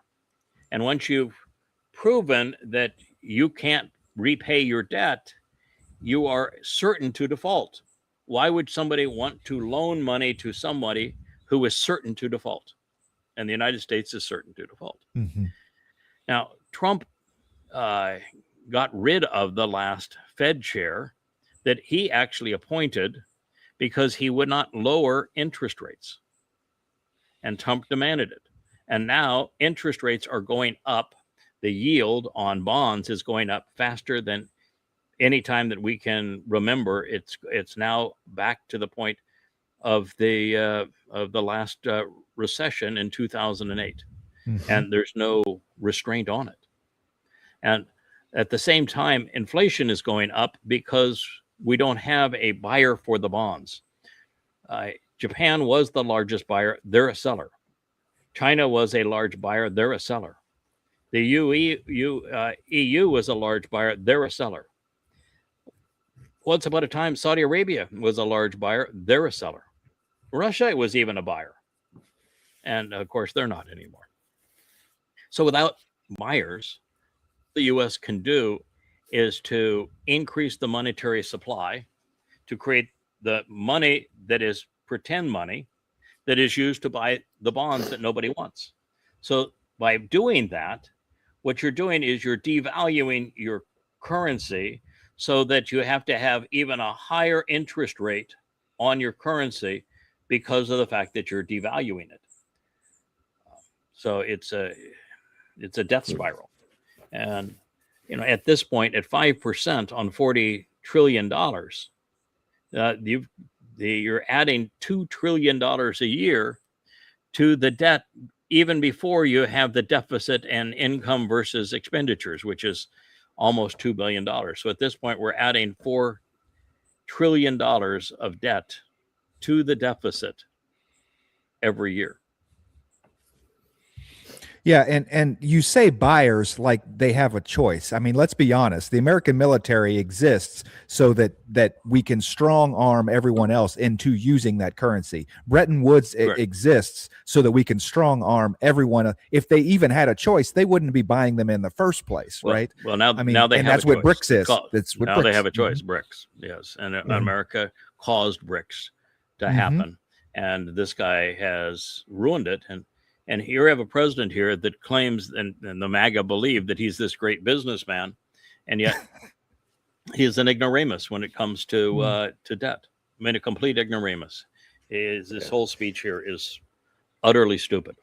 And once you've proven that you can't repay your debt, you are certain to default. Why would somebody want to loan money to somebody who is certain to default? And the United States is certain to default. Mm-hmm. Now, Trump got rid of the last Fed chair that he actually appointed because he would not lower interest rates. And Trump demanded it. And now interest rates are going up. The yield on bonds is going up faster than any time that we can remember. It's now back to the point of the last recession in 2008. Mm-hmm. And there's no restraint on it. And at the same time, inflation is going up because we don't have a buyer for the bonds. Japan was the largest buyer. They're a seller. China was a large buyer. They're a seller. The EU was a large buyer. They're a seller. Once upon a time, Saudi Arabia was a large buyer. They're a seller. Russia was even a buyer. And of course, they're not anymore. So without buyers, the U.S. can do is to increase the monetary supply to create the money that is pretend money that is used to buy the bonds that nobody wants. So by doing that, what you're doing is you're devaluing your currency so that you have to have even a higher interest rate on your currency because of the fact that you're devaluing it. So it's a death spiral. And at this point, at 5% on $40 trillion, you're adding $2 trillion a year to the debt, even before you have the deficit and income versus expenditures, which is almost $2 billion. So at this point, we're adding $4 trillion of debt to the deficit every year. Yeah, and you say buyers like they have a choice. I mean, let's be honest. The American military exists so that we can strong arm everyone else into using that currency. Bretton Woods exists so that we can strong arm everyone. If they even had a choice, they wouldn't be buying them in the first place, right? Well, now, I mean, now they and have that's a what choice. BRICS is. That's what now BRICS. They have a choice. Mm-hmm. BRICS, yes, and America caused BRICS to happen, and this guy has ruined it. And here we have a president here that claims, and the MAGA believe that he's this great businessman, and yet he's an ignoramus when it comes to debt. I mean, a complete ignoramus. This whole speech here is utterly stupid.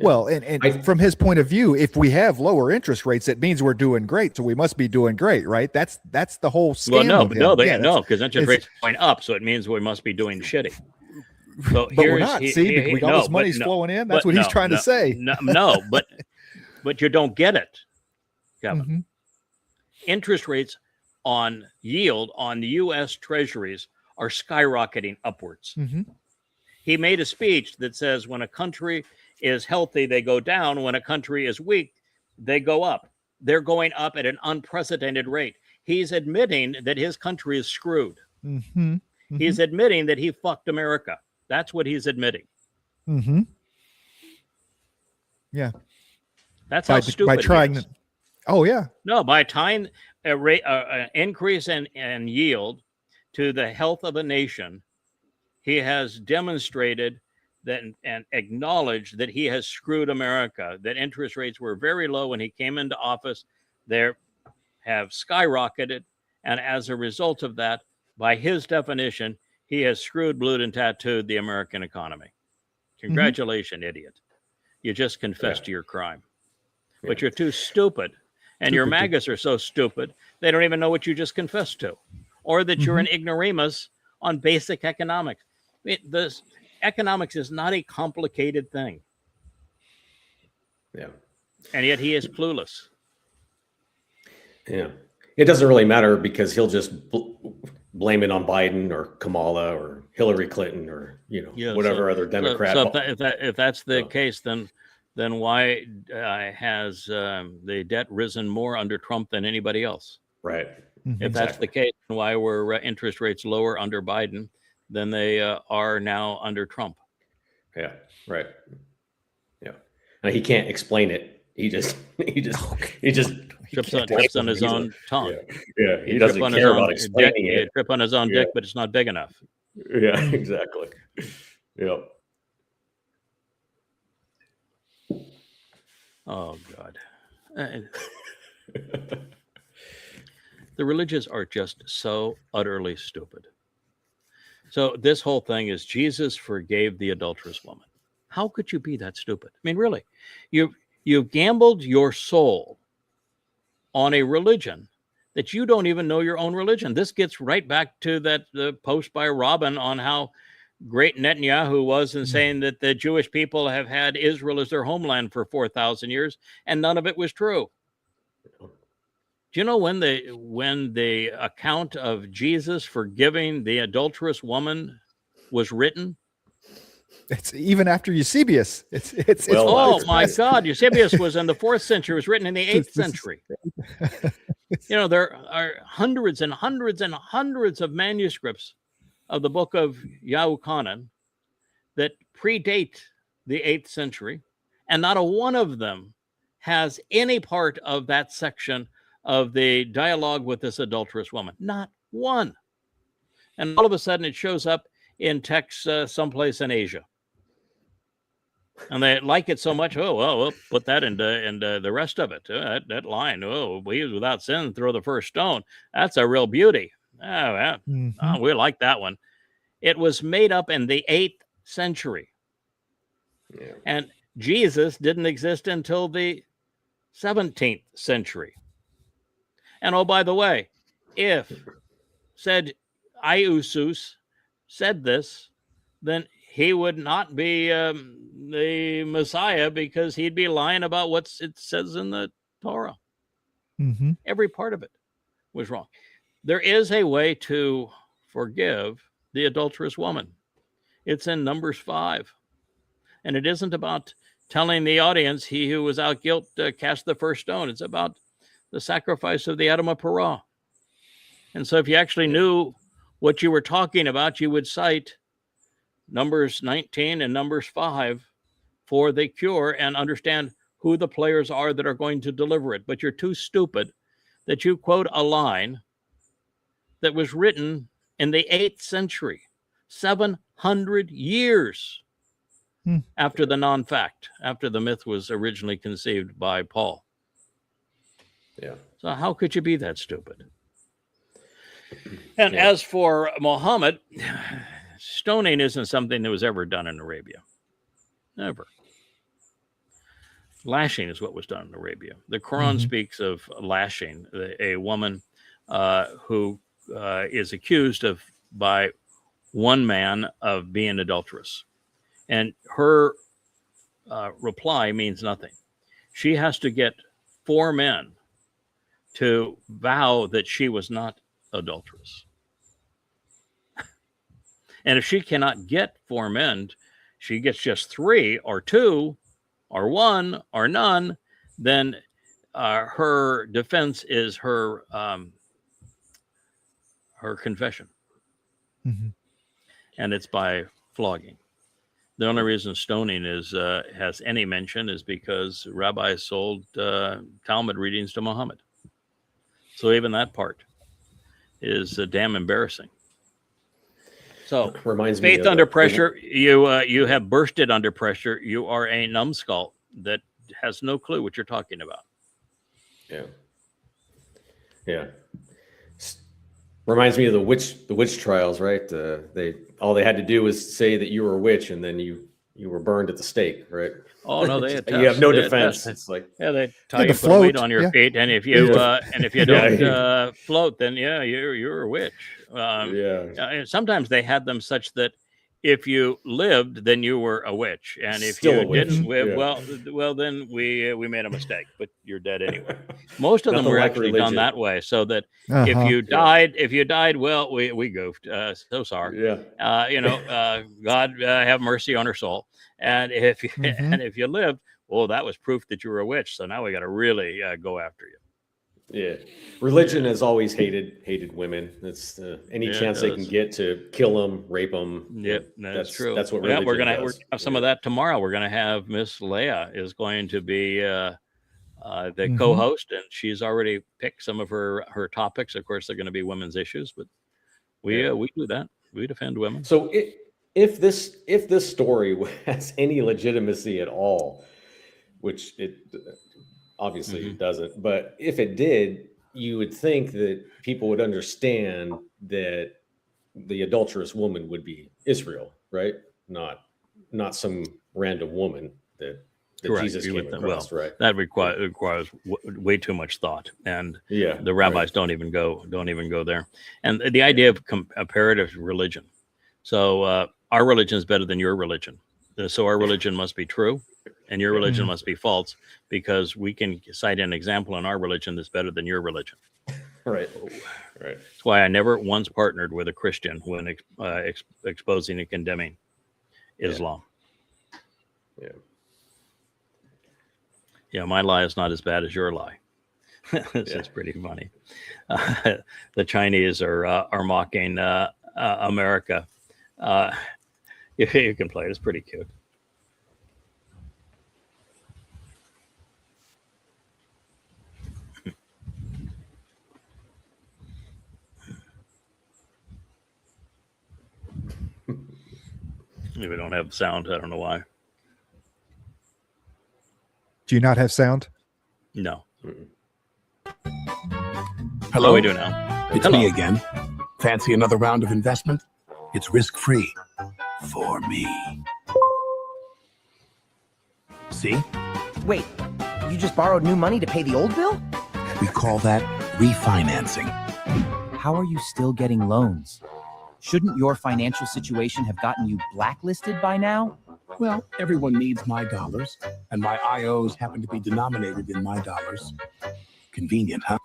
Well, and from his point of view, if we have lower interest rates, it means we're doing great. So we must be doing great, right? That's the whole scam. Well, no, because interest rates are going up, so it means we must be doing shitty. So but we're not. We got all this money's flowing in. That's what he's trying to say. No, but you don't get it, Kevin. Mm-hmm. Interest rates on yield on the U.S. Treasuries are skyrocketing upwards. Mm-hmm. He made a speech that says when a country is healthy, they go down. When a country is weak, they go up. They're going up at an unprecedented rate. He's admitting that his country is screwed. Mm-hmm. Mm-hmm. He's admitting that he fucked America. That's what he's admitting. Mm-hmm. Yeah. That's how stupid by trying. He is. Oh yeah. No, by tying an increase in yield to the health of a nation, he has demonstrated that and acknowledged that he has screwed America. That interest rates were very low when he came into office. They have skyrocketed, and as a result of that, by his definition, he has screwed, blued, and tattooed the American economy. Congratulations, idiot. You just confessed to your crime. But you're too stupid. And your MAGAs are so stupid, they don't even know what you just confessed to. Or that you're an ignoramus on basic economics. This economics is not a complicated thing. Yeah. And yet he is clueless. Yeah. It doesn't really matter because he'll just blame it on Biden or Kamala or Hillary Clinton or whatever other Democrat. So if that's the case, then why has the debt risen more under Trump than anybody else? Right. If that's the case, why were interest rates lower under Biden than they are now under Trump. Yeah, right. Yeah. Now, he can't explain it. He just trips on his own tongue. Yeah. He doesn't care about explaining it. He trip on his own dick, but it's not big enough. Yeah, exactly. Yeah. Oh God. The religious are just so utterly stupid. So this whole thing is Jesus forgave the adulterous woman. How could you be that stupid? I mean, really, you've gambled your soul on a religion that you don't even know your own religion. This gets right back to the post by Robin on how great Netanyahu was in saying that the Jewish people have had Israel as their homeland for 4,000 years, and none of it was true. Do you know when the account of Jesus forgiving the adulterous woman was written? It's even after Eusebius. Oh my God! Eusebius was in the 4th century. It was written in the 8th century. You know, there are hundreds and hundreds and hundreds of manuscripts of the book of Yahuchanan that predate the 8th century, and not a one of them has any part of that section of the dialogue with this adulterous woman. Not one. And all of a sudden it shows up in texts someplace in Asia. And they like it so much, we'll put that into the rest of it. That line, we was without sin, throw the first stone. That's a real beauty. We like that one. It was made up in the 8th century. Yeah. And Jesus didn't exist until the 17th century. And oh, by the way, if said Iusus said this, then he would not be the Messiah, because he'd be lying about what it says in the Torah. Mm-hmm. Every part of it was wrong. There is a way to forgive the adulterous woman. It's in Numbers 5. And it isn't about telling the audience, he who was without guilt cast the first stone. It's about the sacrifice of the Adam of Parah. And so if you actually knew what you were talking about, you would cite Numbers 19 and Numbers 5 for the cure and understand who the players are that are going to deliver it. But you're too stupid that you quote a line that was written in the 8th century, 700 years after the non-fact, after the myth was originally conceived by Paul. Yeah. So how could you be that stupid? And as for Muhammad, stoning isn't something that was ever done in Arabia. Never. Lashing is what was done in Arabia. The Quran speaks of lashing a woman who is accused of by one man of being adulterous. And her reply means nothing. She has to get 4 men to vow that she was not adulterous. And if she cannot get 4 men, she gets just 3 or 2 or 1 or none, then her defense is her confession. And it's by flogging. The only reason stoning has any mention is because rabbis sold Talmud readings to Muhammad. So even that part is damn embarrassing. So reminds faith me under pressure, you have bursted under pressure. You are a numbskull that has no clue what you're talking about. Yeah. Reminds me of the witch trials, right? All they had to do was say that you were a witch, and then you were burned at the stake, right? Oh no, they had you have no defense. It's like they tie you, put a weight on your feet, and if you don't float, then you're a witch. And sometimes they had them such that if you lived, then you were a witch, and if you didn't live, well, then we made a mistake, but you're dead anyway. Most of them were actually done that way, so that if you died, well, we goofed. So sorry. God have mercy on her soul. And if you lived, well, that was proof that you were a witch. So now we got to really go after you. Yeah, religion has always hated women. That's any chance they can get to kill them, rape them. Yep, that's true. That's what Yeah, religion we're gonna does. have some of that tomorrow. We're gonna have Miss Leia is going to be the Mhm. co-host, and she's already picked some of her topics. Of course, they're going to be women's issues, but we do that. We defend women. So if this story has any legitimacy at all, which it obviously it doesn't, but if it did, you would think that people would understand that the adulterous woman would be Israel, right? Not some random woman that Correct. Jesus came across, right? That requires way too much thought, and the rabbis don't even go there. And the idea of comparative religion. So our religion is better than your religion. So our religion must be true, and your religion must be false, because we can cite an example in our religion that's better than your religion. Right. That's why I never once partnered with a Christian when exposing and condemning Islam. Yeah, my lie is not as bad as your lie. It's pretty funny. The Chinese are mocking America. You can play it. It's pretty cute. We don't have sound. I don't know why. Do you not have sound? No. Hello, Oh, we do now. it's me again. Fancy another round of investment? It's risk-free for me. See? Wait, you just borrowed new money to pay the old bill? We call that refinancing. How are you still getting loans? Shouldn't your financial situation have gotten you blacklisted by now? Well, everyone needs my dollars, and my IOs happen to be denominated in my dollars. Convenient, huh?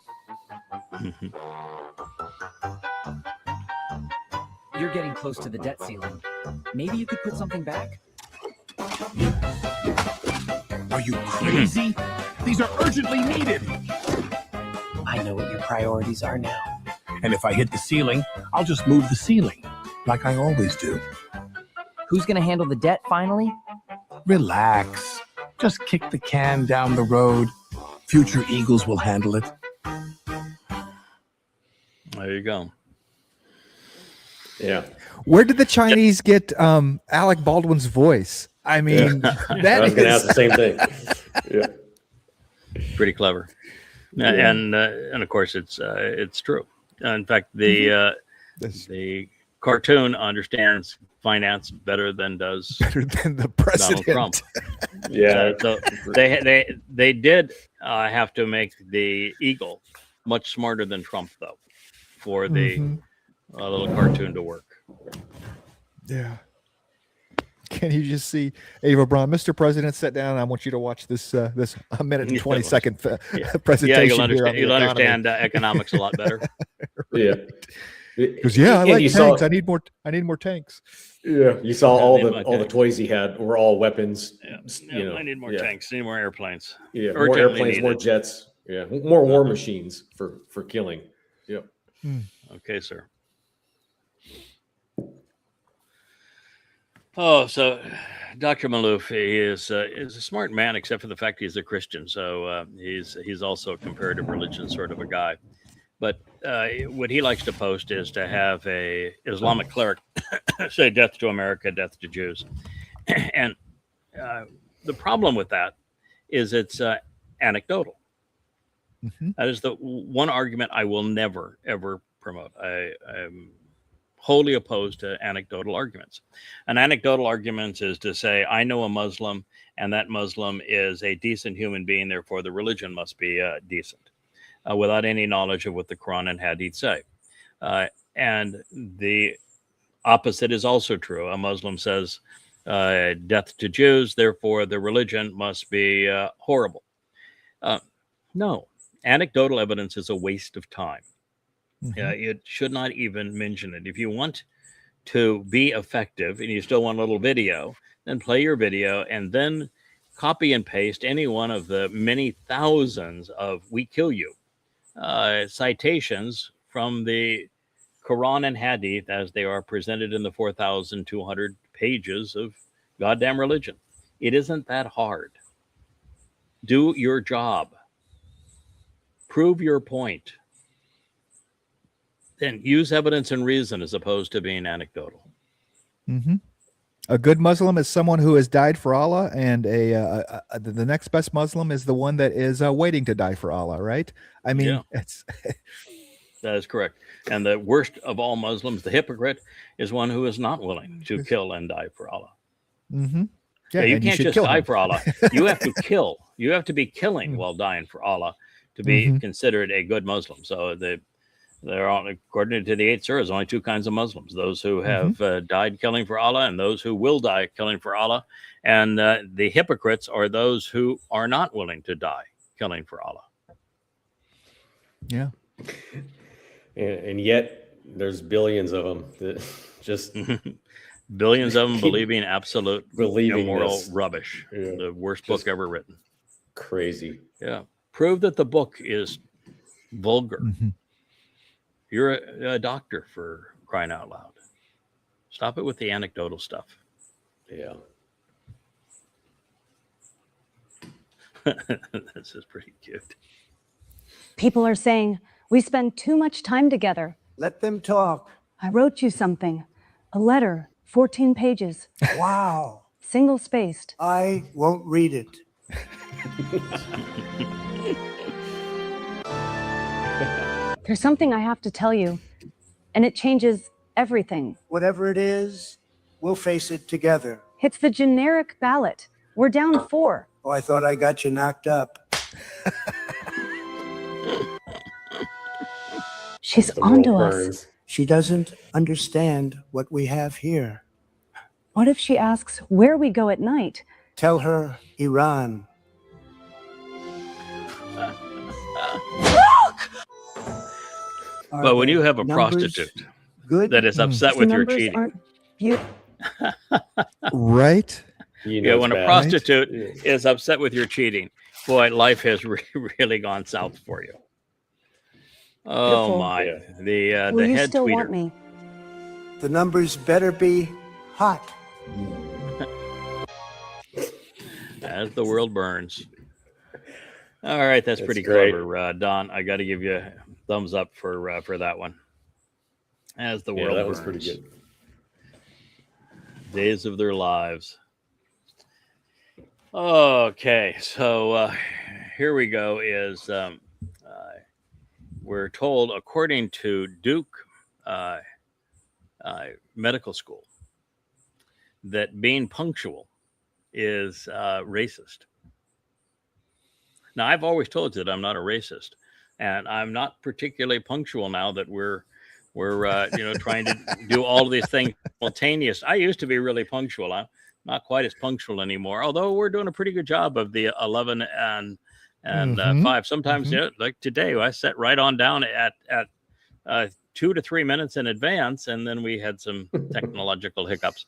You're getting close to the debt ceiling. Maybe you could put something back? Are you crazy? These are urgently needed. I know what your priorities are now. And if I hit the ceiling, I'll just move the ceiling, like I always do. Who's gonna handle the debt finally? Relax. Just kick the can down the road. Future Eagles will handle it. There you go. Yeah. Where did the Chinese get Alec Baldwin's voice? I mean, I was going to ask the same thing. Pretty clever. And of course it's true. In fact, the cartoon understands finance better than does the president. Donald Trump. So they did have to make the eagle much smarter than Trump, though, for the little cartoon to work. Yeah. Can you just see Ava Braun, Mr. President, sit down. I want you to watch this this a minute and 20-second presentation. Yeah, you'll understand economics a lot better. Because I like tanks. I need more tanks. Yeah, you saw all the toys he had were all weapons. I need more tanks. I need more airplanes. Yeah, more airplanes, more jets. Yeah, more war machines for killing. Yep. Okay, sir. Oh, so Dr. Malouf is a smart man, except for the fact he's a Christian. So he's also a comparative religion sort of a guy. But what he likes to post is to have a Islamic cleric say "Death to America, death to Jews," and the problem with that is it's anecdotal. That is the one argument I will never ever promote. I'm wholly opposed to anecdotal arguments. An anecdotal argument is to say, I know a Muslim, and that Muslim is a decent human being, therefore the religion must be decent, without any knowledge of what the Quran and Hadith say. And the opposite is also true. A Muslim says, death to Jews, therefore the religion must be horrible. No, anecdotal evidence is a waste of time. It should not even mention it. If you want to be effective and you still want a little video, then play your video and then copy and paste any one of the many thousands of "we kill you" citations from the Quran and Hadith as they are presented in the 4,200 pages of goddamn religion. It isn't that hard. Do your job. Prove your point. Then use evidence and reason as opposed to being anecdotal. Mm-hmm. A good Muslim is someone who has died for Allah, and the next best Muslim is the one that is waiting to die for Allah, right? I mean, it's that is correct. And the worst of all Muslims, the hypocrite, is one who is not willing to kill and die for Allah. Mm-hmm. Yeah, you can't just die for Allah. You have to kill. You have to be killing while dying for Allah to be considered a good Muslim. So there are, according to the 8 surahs, only 2 kinds of Muslims: those who have died killing for Allah, and those who will die killing for Allah. And the hypocrites are those who are not willing to die killing for Allah. Yeah. And yet there's billions of them that just billions of them believing immoral this rubbish. Yeah. The worst book ever written. Crazy. Yeah. Prove that the book is vulgar. You're a doctor, for crying out loud. Stop it with the anecdotal stuff. Yeah. This is pretty cute. People are saying we spend too much time together. Let them talk. I wrote you something. A letter, 14 pages. Wow. Single spaced. I won't read it. There's something I have to tell you, and it changes everything. Whatever it is, we'll face it together. It's the generic ballot. We're down 4. Oh, I thought I got you knocked up. She's onto us. She doesn't understand what we have here. What if she asks where we go at night? Tell her Iran. But when you have a prostitute that is upset with your cheating, right? When a prostitute is upset with your cheating, boy, life has really gone south for you. Oh Beautiful. My! The Will you head still tweeter. want me? The numbers better be hot. As the world burns. All right, that's pretty great. clever, Don. I got to give you a thumbs up for that one. As the world that burns. was pretty good. Days of their lives. Okay, so here we go. Is we're told, according to Duke Medical School, that being punctual is racist. Now, I've always told you that I'm not a racist, and I'm not particularly punctual now that we're trying to do all of these things simultaneous. I used to be really punctual. I'm not quite as punctual anymore, although we're doing a pretty good job of the 11 and 5. Sometimes, like today, I sat right on down at 2 to 3 minutes in advance, and then we had some technological hiccups.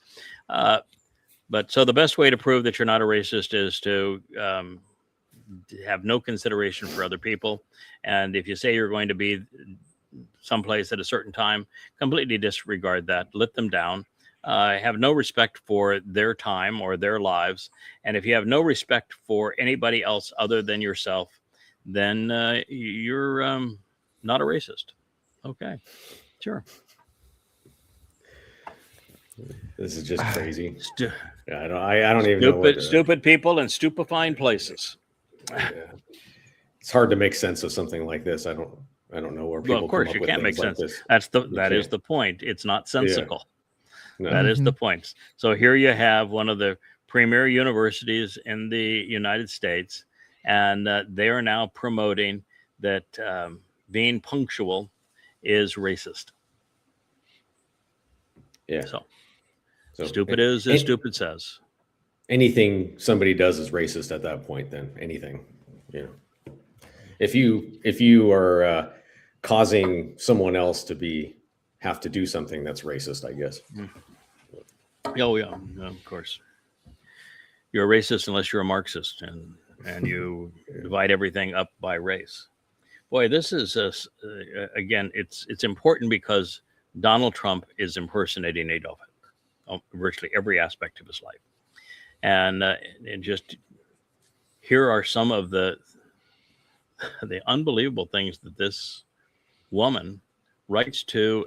But so the best way to prove that you're not a racist is to have no consideration for other people. And if you say you're going to be someplace at a certain time, completely disregard that. Let them down. Have no respect for their time or their lives. And if you have no respect for anybody else other than yourself, then you're not a racist. Okay, sure. This is just crazy. I don't even know. Stupid people in stupefying places. Yeah. It's hard to make sense of something like this. I don't know where people. Well, of course, you can't make sense. That is the point. It's not sensical. No. That is the point. So here you have one of the premier universities in the United States, and they are now promoting that being punctual is racist. Yeah. So stupid is as stupid says. Anything somebody does is racist at that point. Then anything, if you are causing someone else to have to do something, that's racist, I guess. Oh yeah, of course. You're a racist unless you're a Marxist and you divide everything up by race. Boy, this is again. It's important because Donald Trump is impersonating Adolf Hitler, virtually every aspect of his life, and just here are some of the unbelievable things that this woman writes to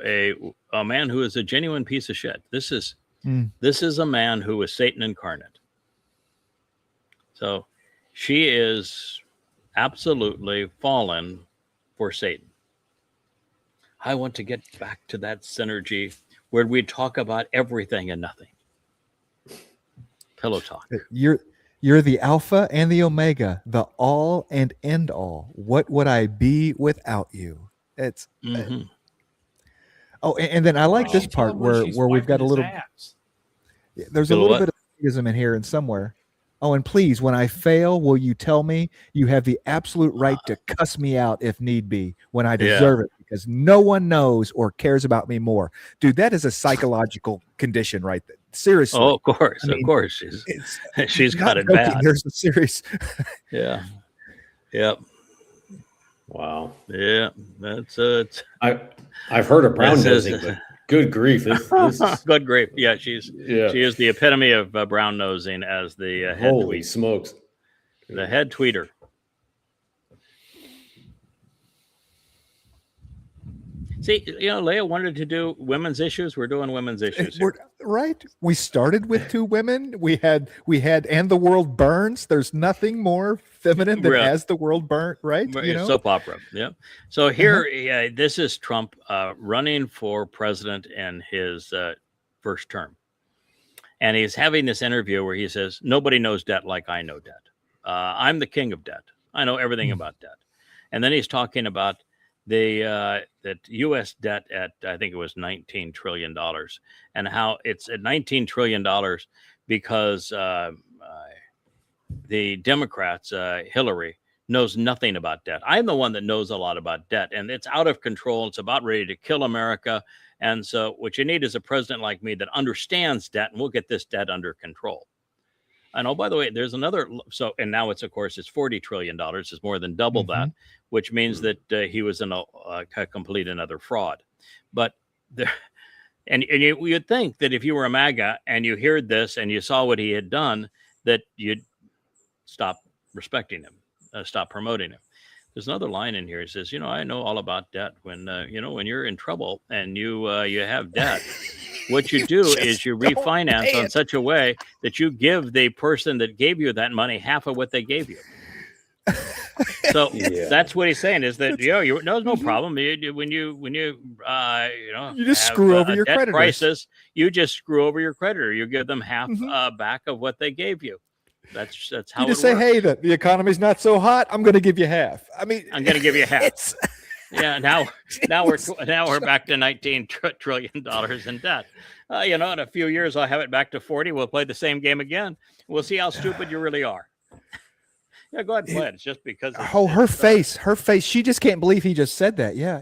a man who is a genuine piece of shit. This is a man who is Satan incarnate. So she is absolutely fallen for Satan. I want to get back to that synergy where we talk about everything and nothing. Pillow talk. You're the Alpha and the Omega, the all and end all. What would I be without you? It's and then I like this part where we've got a little. There's a little bit of atheism in here and somewhere. Oh, and please, when I fail, will you tell me? You have the absolute right to cuss me out if need be when I deserve it, because no one knows or cares about me more. Dude, that is a psychological condition right there. Seriously. Oh, of course. I mean, of course. She's got it joking. bad. There's a serious. Yeah. Yep. Wow. Yeah. That's I've heard of brown nosing, but good grief. This good grief. Yeah, she is the epitome of brown nosing as the head holy smokes. The head tweeter. See, Leah wanted to do women's issues. We're doing women's issues. Right. We started with two women. We had And the World Burns. There's nothing more feminine than As the World Burnt, right? Soap opera. Yeah. So here, this is Trump running for president in his first term. And he's having this interview where he says, nobody knows debt like I know debt. I'm the king of debt. I know everything about debt. And then he's talking about that U.S. debt at, I think it was $19 trillion, and how it's at $19 trillion because the Democrats, Hillary, knows nothing about debt. I'm the one that knows a lot about debt, and it's out of control. It's about ready to kill America. And so what you need is a president like me that understands debt, and we'll get this debt under control. And oh, by the way, there's another. So, and now it's, of course, it's $40 trillion. It's more than double that, which means that he was in a complete another fraud. But you'd think that if you were a MAGA and you heard this and you saw what he had done, that you'd stop respecting him, stop promoting him. There's another line in here. He says, I know all about debt. When when you're in trouble and you have debt, what you do is you refinance on such a way that you give the person that gave you that money half of what they gave you. So that's what he's saying is that there's no problem. When you just screw over your creditors. Crisis, you just screw over your creditor. You give them half back of what they gave you. That's how you just it say, works. hey, the economy's not so hot. I'm going to give you half. I mean, I'm going to give you half. Yeah. Now we're back to $19 trillion in debt. In a few years, I'll have it back to 40. We'll play the same game again. We'll see how stupid you really are. Yeah, go ahead and play it. It's just because. Her face. She just can't believe he just said that. Yeah,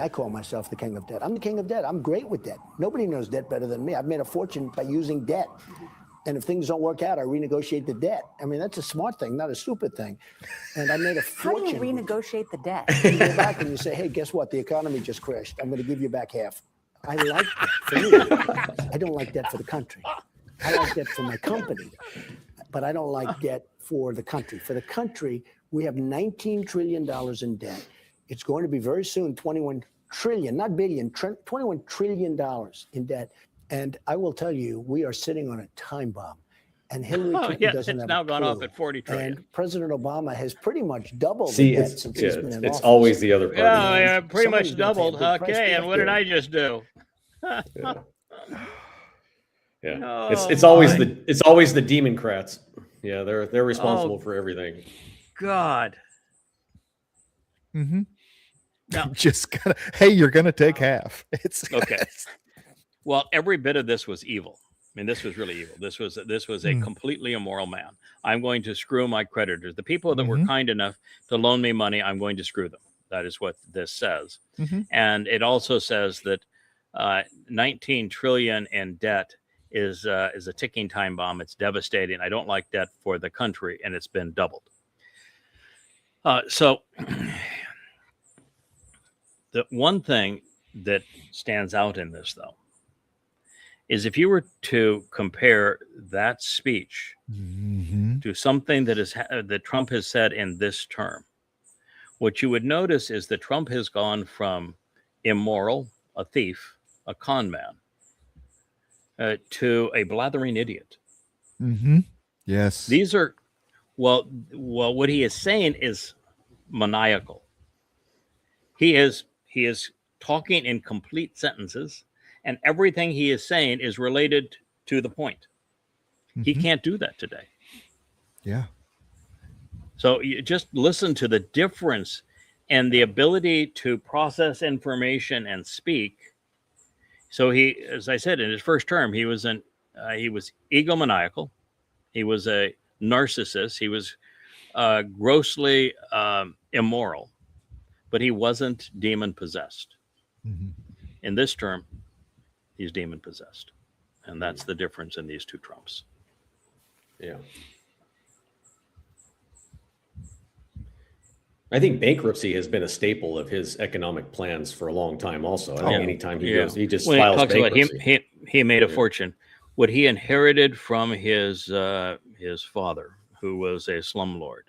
I call myself the king of debt. I'm the king of debt. I'm great with debt. Nobody knows debt better than me. I've made a fortune by using debt. And if things don't work out, I renegotiate the debt. I mean, that's a smart thing, not a stupid thing. And I made a fortune. How do you renegotiate the debt? You go back and you say, hey, guess what? The economy just crashed. I'm going to give you back half. I like that for me. I don't like debt for the country. I like debt for my company, but I don't like debt for the country. For the country, we have $19 trillion in debt. It's going to be very soon 21 trillion, not billion, $21 trillion in debt. And I will tell you, we are sitting on a time bomb. And Hillary Clinton doesn't have now a gone clue. off at 40 trillion. And President Obama has pretty much doubled the debt since he's been in office. It's always the other party. Yeah, pretty much doubled. Okay, and what did I just do? It's always the Democrats. Yeah, they're responsible for everything. God. No. You're gonna take half. It's okay. Well, every bit of this was evil. I mean, this was really evil. This was a completely immoral man. I'm going to screw my creditors. The people that were kind enough to loan me money, I'm going to screw them. That is what this says. And it also says that 19 trillion in debt is a ticking time bomb. It's devastating. I don't like debt for the country, and it's been doubled. So The one thing that stands out in this, though, is if you were to compare that speech to something that is that Trump has said in this term, what you would notice is that Trump has gone from immoral, a thief, a con man, to a blathering idiot. Yes. These are, well, what he is saying is maniacal. He is talking in complete sentences, and everything he is saying is related to the point. He can't do that today. Yeah. So you just listen to the difference and the ability to process information and speak. So he, as I said, in his first term, he was egomaniacal. He was a narcissist. He was grossly immoral, but he wasn't demon possessed. In this term, he's demon possessed. And that's the difference in these two Trumps. Yeah. I think bankruptcy has been a staple of his economic plans for a long time also. I think anytime he goes, he just files bankruptcy. He made a fortune. What he inherited from his father, who was a slumlord,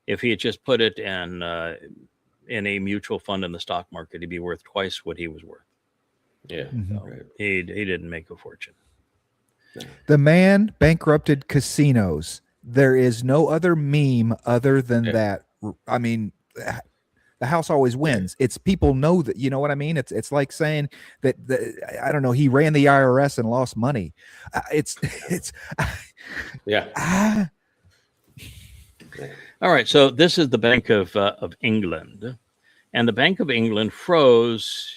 if he had just put it in a mutual fund in the stock market, he'd be worth twice what he was worth. Yeah. So he didn't make a fortune. The man bankrupted casinos. There is no other meme other than that. I mean, the house always wins. It's people know that, you know what I mean? It's like saying that I don't know, he ran the IRS and lost money. Yeah. All right. So this is the Bank of England, and the Bank of England froze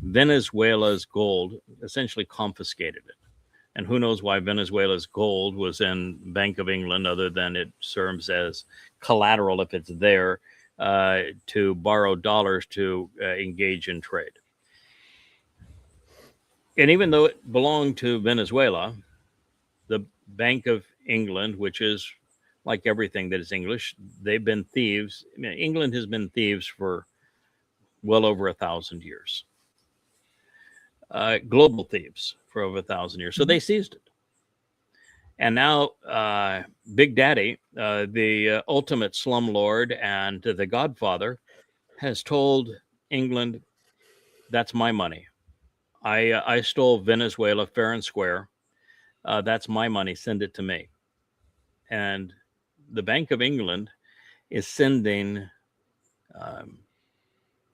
Venezuela's gold, essentially confiscated it. And who knows why Venezuela's gold was in Bank of England, other than it serves as collateral if it's there to borrow dollars to engage in trade. And even though it belonged to Venezuela, the Bank of England, which is like everything that is English, they've been thieves. I mean, England has been thieves for well over 1,000 years. Global thieves for over 1,000 years. So they seized it. And now Big Daddy, the ultimate slumlord and the godfather, has told England, that's my money. I stole Venezuela fair and square. That's my money. Send it to me. And the Bank of England is sending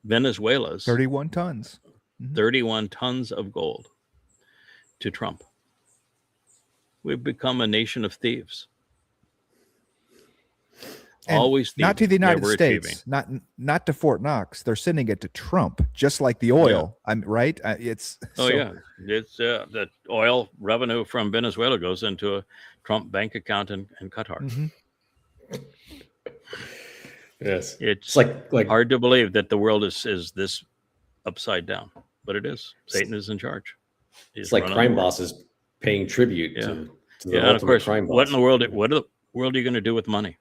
Venezuela's 31 tons. 31 tons of gold to Trump. We've become a nation of thieves. And always thieving. Not to the United Never States, achieving. not to Fort Knox. They're sending it to Trump, just like the oil. I'm right. It's it's the oil revenue from Venezuela goes into a Trump bank account in Qatar. Yes, it's like hard to believe that the world is this upside down, but it is. Satan is in charge. It's like crime bosses paying tribute to the and of course, crime boss. what in the world are you going to do with money?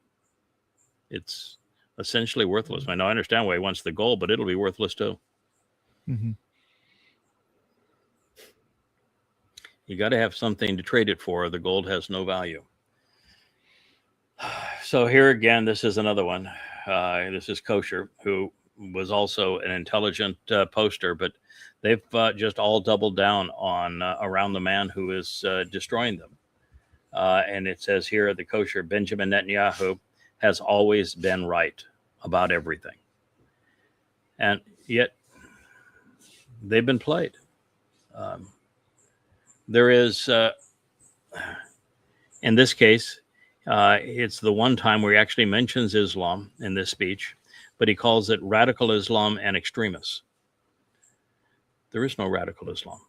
It's essentially worthless. I know I understand why he wants the gold, but it'll be worthless too. You got to have something to trade it for. The gold has no value. So here again, this is another one. This is Kosher, who was also an intelligent poster, but they've just all doubled down on around the man who is destroying them. And it says here, the Kosher, Benjamin Netanyahu has always been right about everything. And yet they've been played. There is, in this case, it's the one time where he actually mentions Islam in this speech, but he calls it radical Islam and extremists. There is no radical Islam.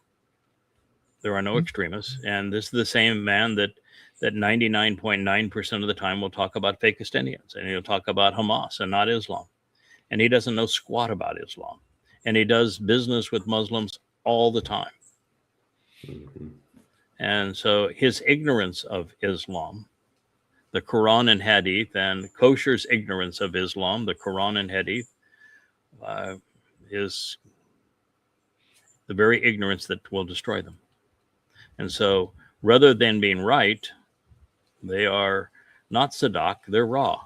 There are no extremists. And this is the same man that 99.9% of the time will talk about Fakistinians, and he'll talk about Hamas and not Islam. And he doesn't know squat about Islam. And he does business with Muslims all the time. And so his ignorance of Islam, the Quran and Hadith, and Kosher's ignorance of Islam, the Quran and Hadith, is the very ignorance that will destroy them. And so rather than being right, they are not Sadak, they're raw.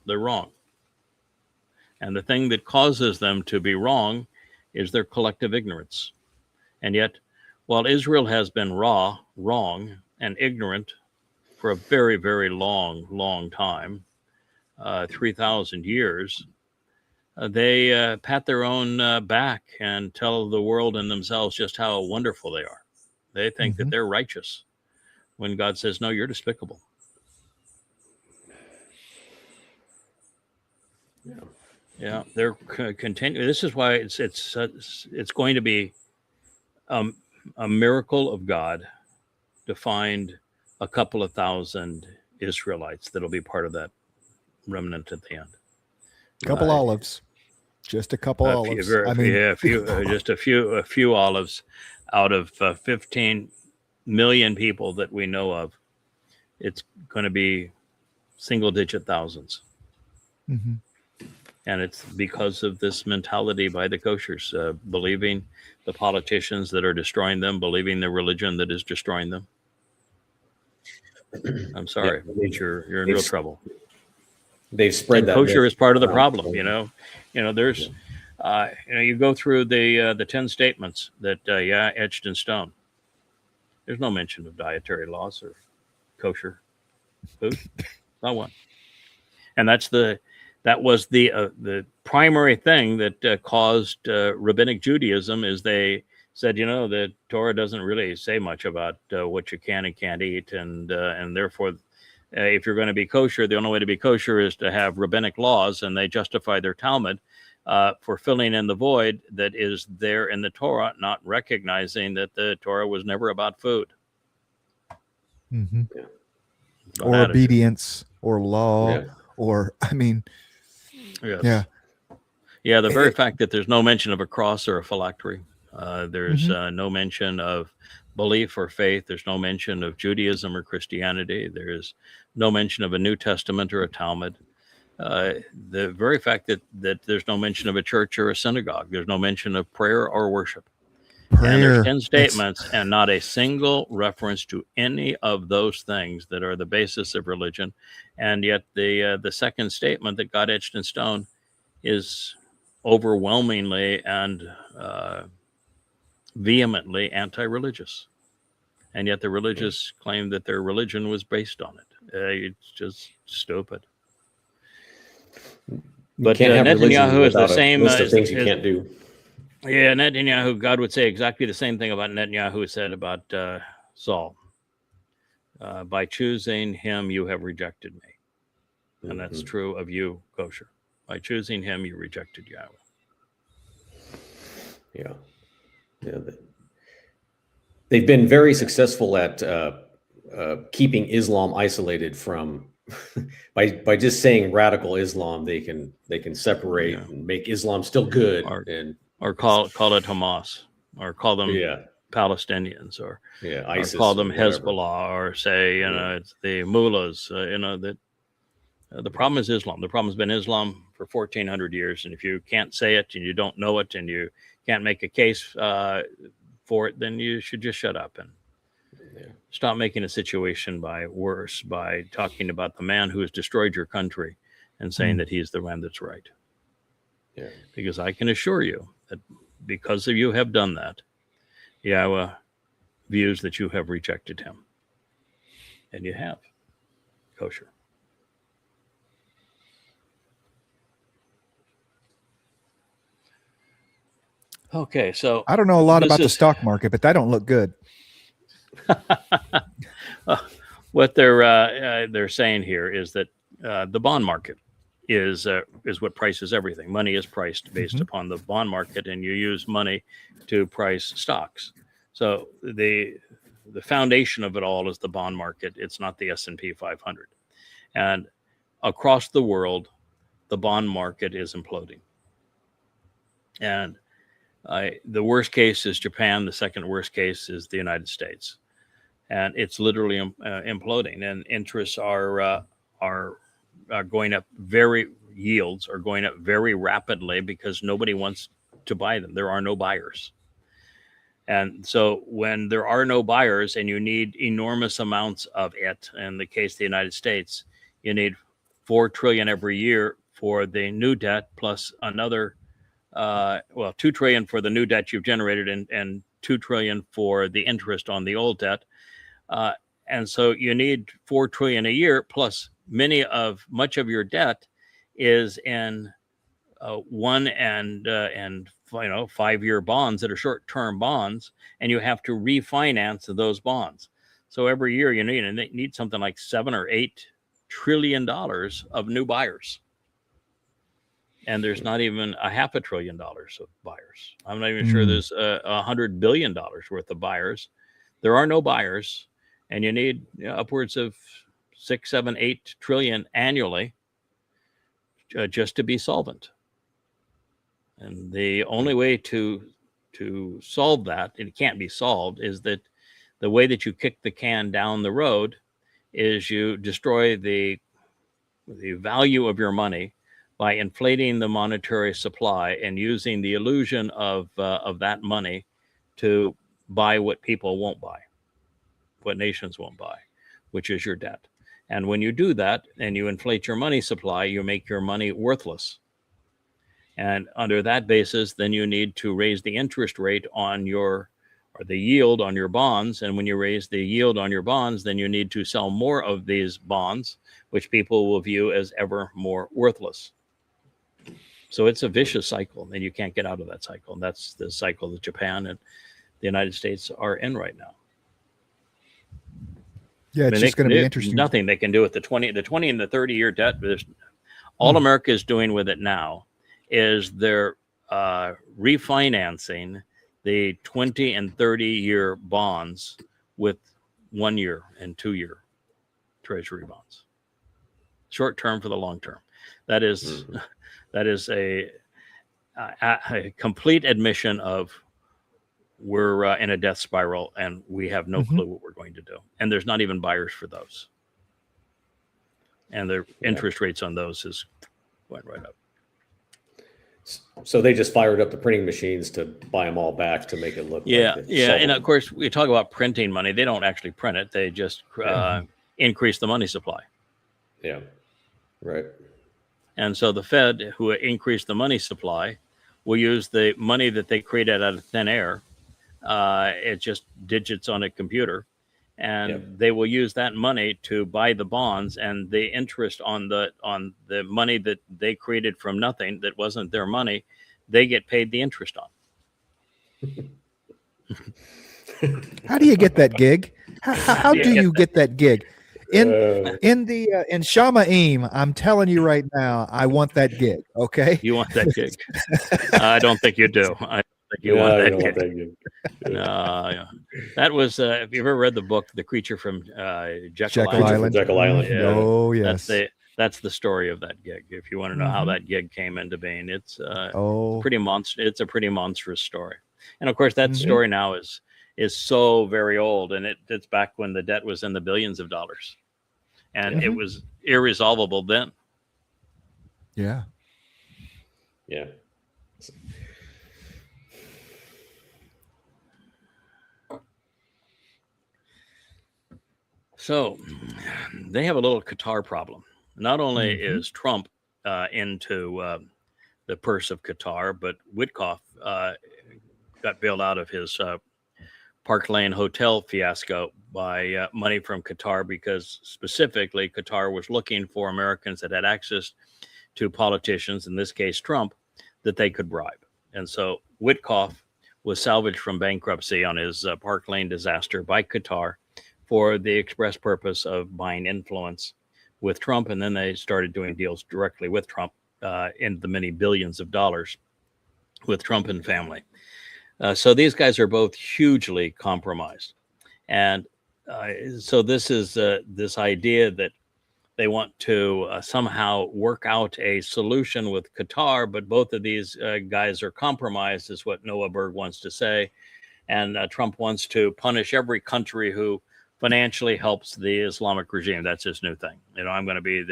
They're wrong. And the thing that causes them to be wrong is their collective ignorance. And yet, while Israel has been raw, wrong, and ignorant for a very, very long time, 3,000 years, they pat their own back and tell the world and themselves just how wonderful they are. They think that they're righteous when God says, no, you're despicable. Yeah, they're continuing. This is why it's going to be a miracle of God to find a couple of thousand Israelites that'll be part of that remnant at the end. Couple olives, just a couple olives. Just a few olives out of 15 million people that we know of. It's going to be single-digit thousands. Mm-hmm. And it's because of this mentality by the koshers, believing the politicians that are destroying them, believing the religion that is destroying them. I'm sorry, but you're in real trouble. They've spread that. Kosher is part of the problem. There's, you go through the 10 statements that etched in stone. There's no mention of dietary laws or kosher food, not one. And that was the primary thing that caused rabbinic Judaism. Is they said, the Torah doesn't really say much about what you can and can't eat, and therefore, if you're going to be kosher, the only way to be kosher is to have rabbinic laws, and they justify their Talmud for filling in the void that is there in the Torah, not recognizing that the Torah was never about food. Mm-hmm. Or obedience, or law, or Yes. Yeah. The very fact that there's no mention of a cross or a phylactery, there's no mention of belief or faith. There's no mention of Judaism or Christianity. There is no mention of a New Testament or a Talmud. The very fact that there's no mention of a church or a synagogue. There's no mention of prayer or worship. And there's 10 statements and not a single reference to any of those things that are the basis of religion. And yet the second statement that got etched in stone is overwhelmingly and vehemently anti-religious. And yet the religious claim that their religion was based on it. It's just stupid. But Netanyahu is the same. List of things you can't do. Yeah, Netanyahu, God would say exactly the same thing about Netanyahu said about Saul. By choosing him, you have rejected me. And that's true of you, kosher. By choosing him, you rejected Yahweh. Yeah. They've been very successful at keeping Islam isolated from, by just saying radical Islam, they can separate and make Islam still good, or call it Hamas, or call them Palestinians, or ISIS, or call them Hezbollah, or say it's the mullahs. That the problem is Islam. The problem has been Islam for 1,400 years, and if you can't say it and you don't know it and you can't make a case for it, then you should just shut up and stop making a situation worse by talking about the man who has destroyed your country and saying that he's the one that's right. Yeah. Because I can assure you that because of you have done that, Yahweh views that you have rejected him. And you have. Kosher. Okay, so I don't know a lot about the stock market, but that don't look good. What they're saying here is that the bond market is what prices everything. Money is priced based upon the bond market, and you use money to price stocks. So the foundation of it all is the bond market. It's not the S&P 500. And across the world, the bond market is imploding. And the worst case is Japan. The second worst case is the United States. And it's literally imploding. And interests are going up yields are going up very rapidly because nobody wants to buy them. There are no buyers. And so when there are no buyers and you need enormous amounts of it, in the case of the United States, you need 4 trillion every year for the new debt, plus another, 2 trillion for the new debt you've generated, and 2 trillion for the interest on the old debt. And so you need 4 trillion a year, plus much of your debt is in 1 and 5-year bonds that are short-term bonds, and you have to refinance those bonds. So every year you need something like 7 or 8 trillion dollars of new buyers, and there's not even a $500 billion of buyers. I'm not even sure there's $100 billion worth of buyers. There are no buyers, and you need upwards of 6, 7, 8 trillion annually just to be solvent. And the only way to solve that, and it can't be solved, is that the way that you kick the can down the road is you destroy the value of your money by inflating the monetary supply and using the illusion of that money to buy what people won't buy, what nations won't buy, which is your debt. And when you do that and you inflate your money supply, you make your money worthless. And under that basis, then you need to raise the interest rate on the yield on your bonds. And when you raise the yield on your bonds, then you need to sell more of these bonds, which people will view as ever more worthless. So it's a vicious cycle, and you can't get out of that cycle. And that's the cycle that Japan and the United States are in right now. Yeah, it's just going to be interesting. Nothing they can do with the 20 and the 30-year debt. All America is doing with it now is they're refinancing the 20 and 30-year bonds with 1 year and 2-year Treasury bonds. Short term for the long term. That is a complete admission of we're in a death spiral and we have no clue what we're going to do. And there's not even buyers for those. And the interest rates on those went right up. So they just fired up the printing machines to buy them all back to make it look like and of course we talk about printing money. They don't actually print it. They just increase the money supply. Yeah, right. And so the Fed, who increased the money supply, will use the money that they created out of thin air. It's just digits on a computer, and they will use that money to buy the bonds, and the interest on the money that they created from nothing, that wasn't their money, they get paid the interest on. How do you get that gig? How do you get that gig? In Shamaim, I'm telling you right now, I want that gig. Okay, you want that gig? I don't think you do. I don't think you want that gig. That was. Have you ever read the book, The Creature from Jekyll Island? Jekyll Island. Yeah. Oh yes. That's the story of that gig. If you want to know how that gig came into being, it's pretty monster. It's a pretty monstrous story. And of course, that story now is so very old, and it's back when the debt was in the billions of dollars, and it was irresolvable then. Yeah. Yeah. So they have a little Qatar problem. Not only is Trump into the purse of Qatar, but Witkoff got bailed out of his Park Lane Hotel fiasco by money from Qatar, because specifically Qatar was looking for Americans that had access to politicians, in this case Trump, that they could bribe. And so Witkoff was salvaged from bankruptcy on his Park Lane disaster by Qatar for the express purpose of buying influence with Trump. And then they started doing deals directly with Trump in the many billions of dollars with Trump and family. So these guys are both hugely compromised. And so this is this idea that they want to somehow work out a solution with Qatar, but both of these guys are compromised, is what Noah Berg wants to say. And Trump wants to punish every country who financially helps the Islamic regime. That's his new thing. I'm going to be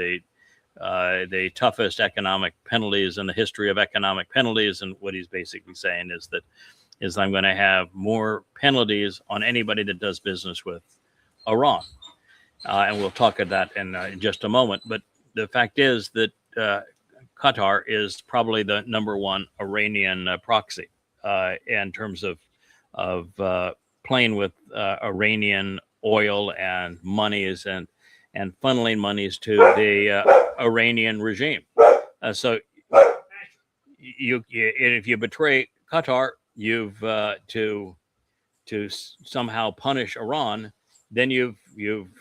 the toughest economic penalties in the history of economic penalties. And what he's basically saying is I'm going to have more penalties on anybody that does business with Iran. And we'll talk about that in just a moment. But the fact is that Qatar is probably the number one Iranian proxy in terms of playing with Iranian oil and monies and funneling monies to the Iranian regime. So if you betray Qatar, you've to somehow punish Iran, then you've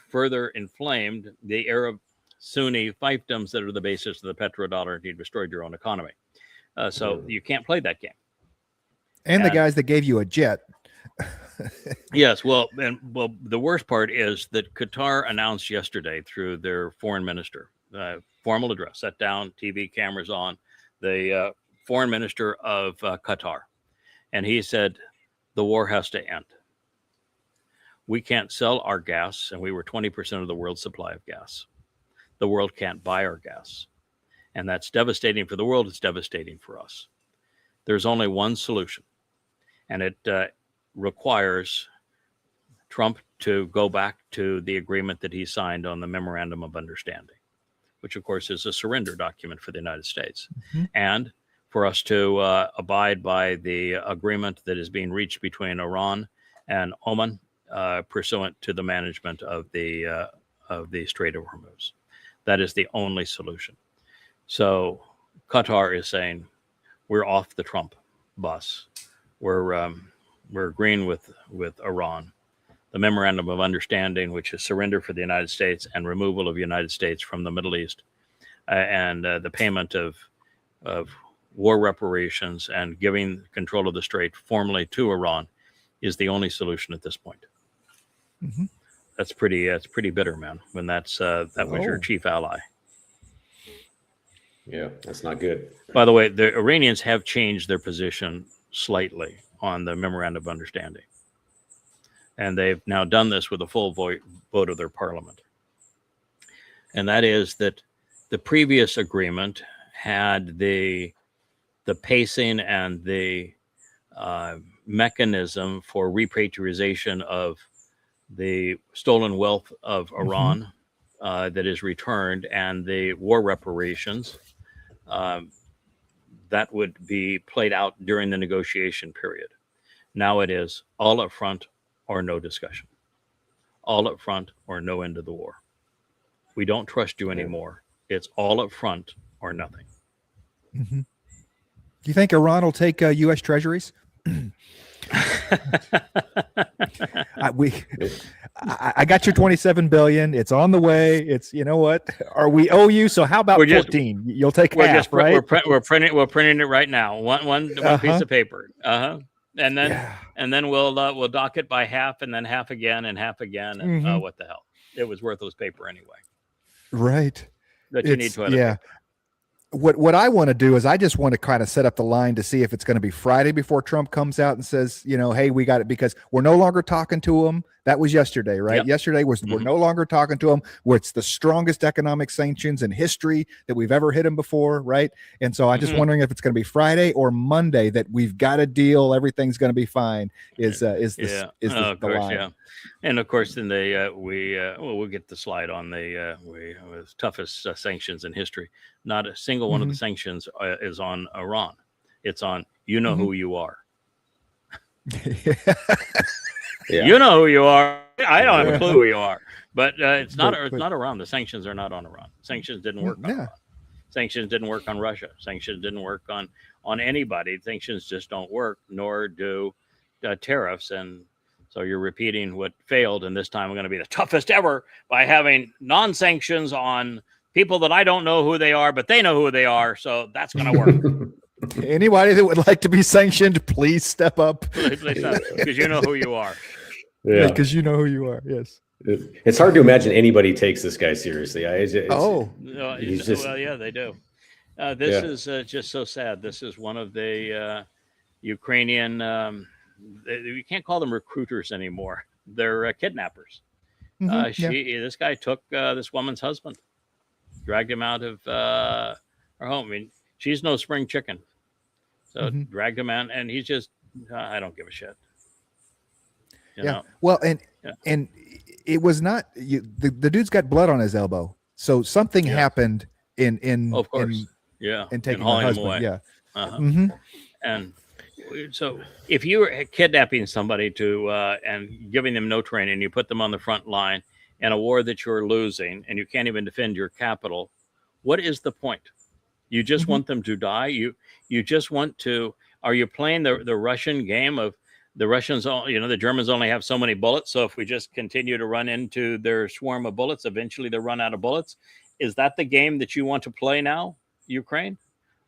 further inflamed the Arab Sunni fiefdoms that are the basis of the petrodollar, and you destroyed your own economy. So you can't play that game. And the guys that gave you a jet. Yes, well, the worst part is that Qatar announced yesterday through their foreign minister, formal address, sat down, TV cameras on, the foreign minister of Qatar, and he said the war has to end. We can't sell our gas, and we were 20% of the world's supply of gas. The world can't buy our gas, and that's devastating for the world. It's devastating for us. There's only one solution, and it requires Trump to go back to the agreement that he signed on the Memorandum of Understanding, which of course is a surrender document for the United States, and for us to abide by the agreement that is being reached between Iran and Oman, pursuant to the management of the Strait of Hormuz. That is the only solution. So Qatar is saying, we're off the Trump bus. We're agreeing with Iran. The Memorandum of Understanding, which is surrender for the United States and removal of the United States from the Middle East, and the payment of war reparations and giving control of the Strait formally to Iran, is the only solution at this point. That's pretty bitter, man. When that was your chief ally. Yeah, that's not good. By the way, the Iranians have changed their position slightly on the Memorandum of Understanding. And they've now done this with a full vote of their parliament. And that is that the previous agreement had the pacing and the mechanism for repatriation of the stolen wealth of Iran that is returned, and the war reparations that would be played out during the negotiation period. Now it is all up front or no discussion. All up front or no end of the war. We don't trust you anymore. It's all up front or nothing. Do you think Iran will take U.S. treasuries? I got your 27 billion. It's on the way. It's, you know what? We owe you. So how about 14? You'll take half, right? We're printing it right now. One piece of paper. And then we'll dock it by half, and then half again, and half again. And what the hell? It was worthless paper anyway. Right. That you need to edit. Yeah. What I want to do is I just want to kind of set up the line to see if it's going to be Friday before Trump comes out and says, hey, we got it, because we're no longer talking to him. That was yesterday, right? Yep. Yesterday was we're no longer talking to him, where it's the strongest economic sanctions in history that we've ever hit him before, right? And so I'm just wondering if it's going to be Friday or Monday that we've got a deal, everything's going to be fine. Is the line? Yeah. And of course, then we'll get the slide on the toughest sanctions in history. Not a single one of the sanctions is on Iran. It's on who you are. Yeah. You know who you are. I don't have a clue who you are. But it's not Iran. The sanctions are not on Iran. Sanctions didn't work on Iran. Sanctions didn't work on Russia. Sanctions didn't work on anybody. Sanctions just don't work, nor do tariffs. And so you're repeating what failed, and this time we're going to be the toughest ever by having non-sanctions on people that I don't know who they are, but they know who they are. So that's going to work. Anybody that would like to be sanctioned, please step up. Because you know who you are. Yeah, because you know who you are. Yes. It's hard to imagine anybody takes this guy seriously. Well, yeah, they do. This is just so sad. This is one of the Ukrainian. You can't call them recruiters anymore. They're kidnappers. This guy took this woman's husband. dragged him out of her home. I mean, she's no spring chicken. So dragged him out, and he's just, I don't give a shit. You know? Well, and it was not the dude's got blood on his elbow, so something happened in of course, in taking hauling my him husband. away. Yeah. And so if you were kidnapping somebody and giving them no training, you put them on the front line in a war that you're losing, and you can't even defend your capital, what is the point? You just want them to die? You just want to? Are you playing the Russian game of the Russians? The Germans only have so many bullets, so if we just continue to run into their swarm of bullets, eventually they'll run out of bullets. Is that the game that you want to play now, Ukraine?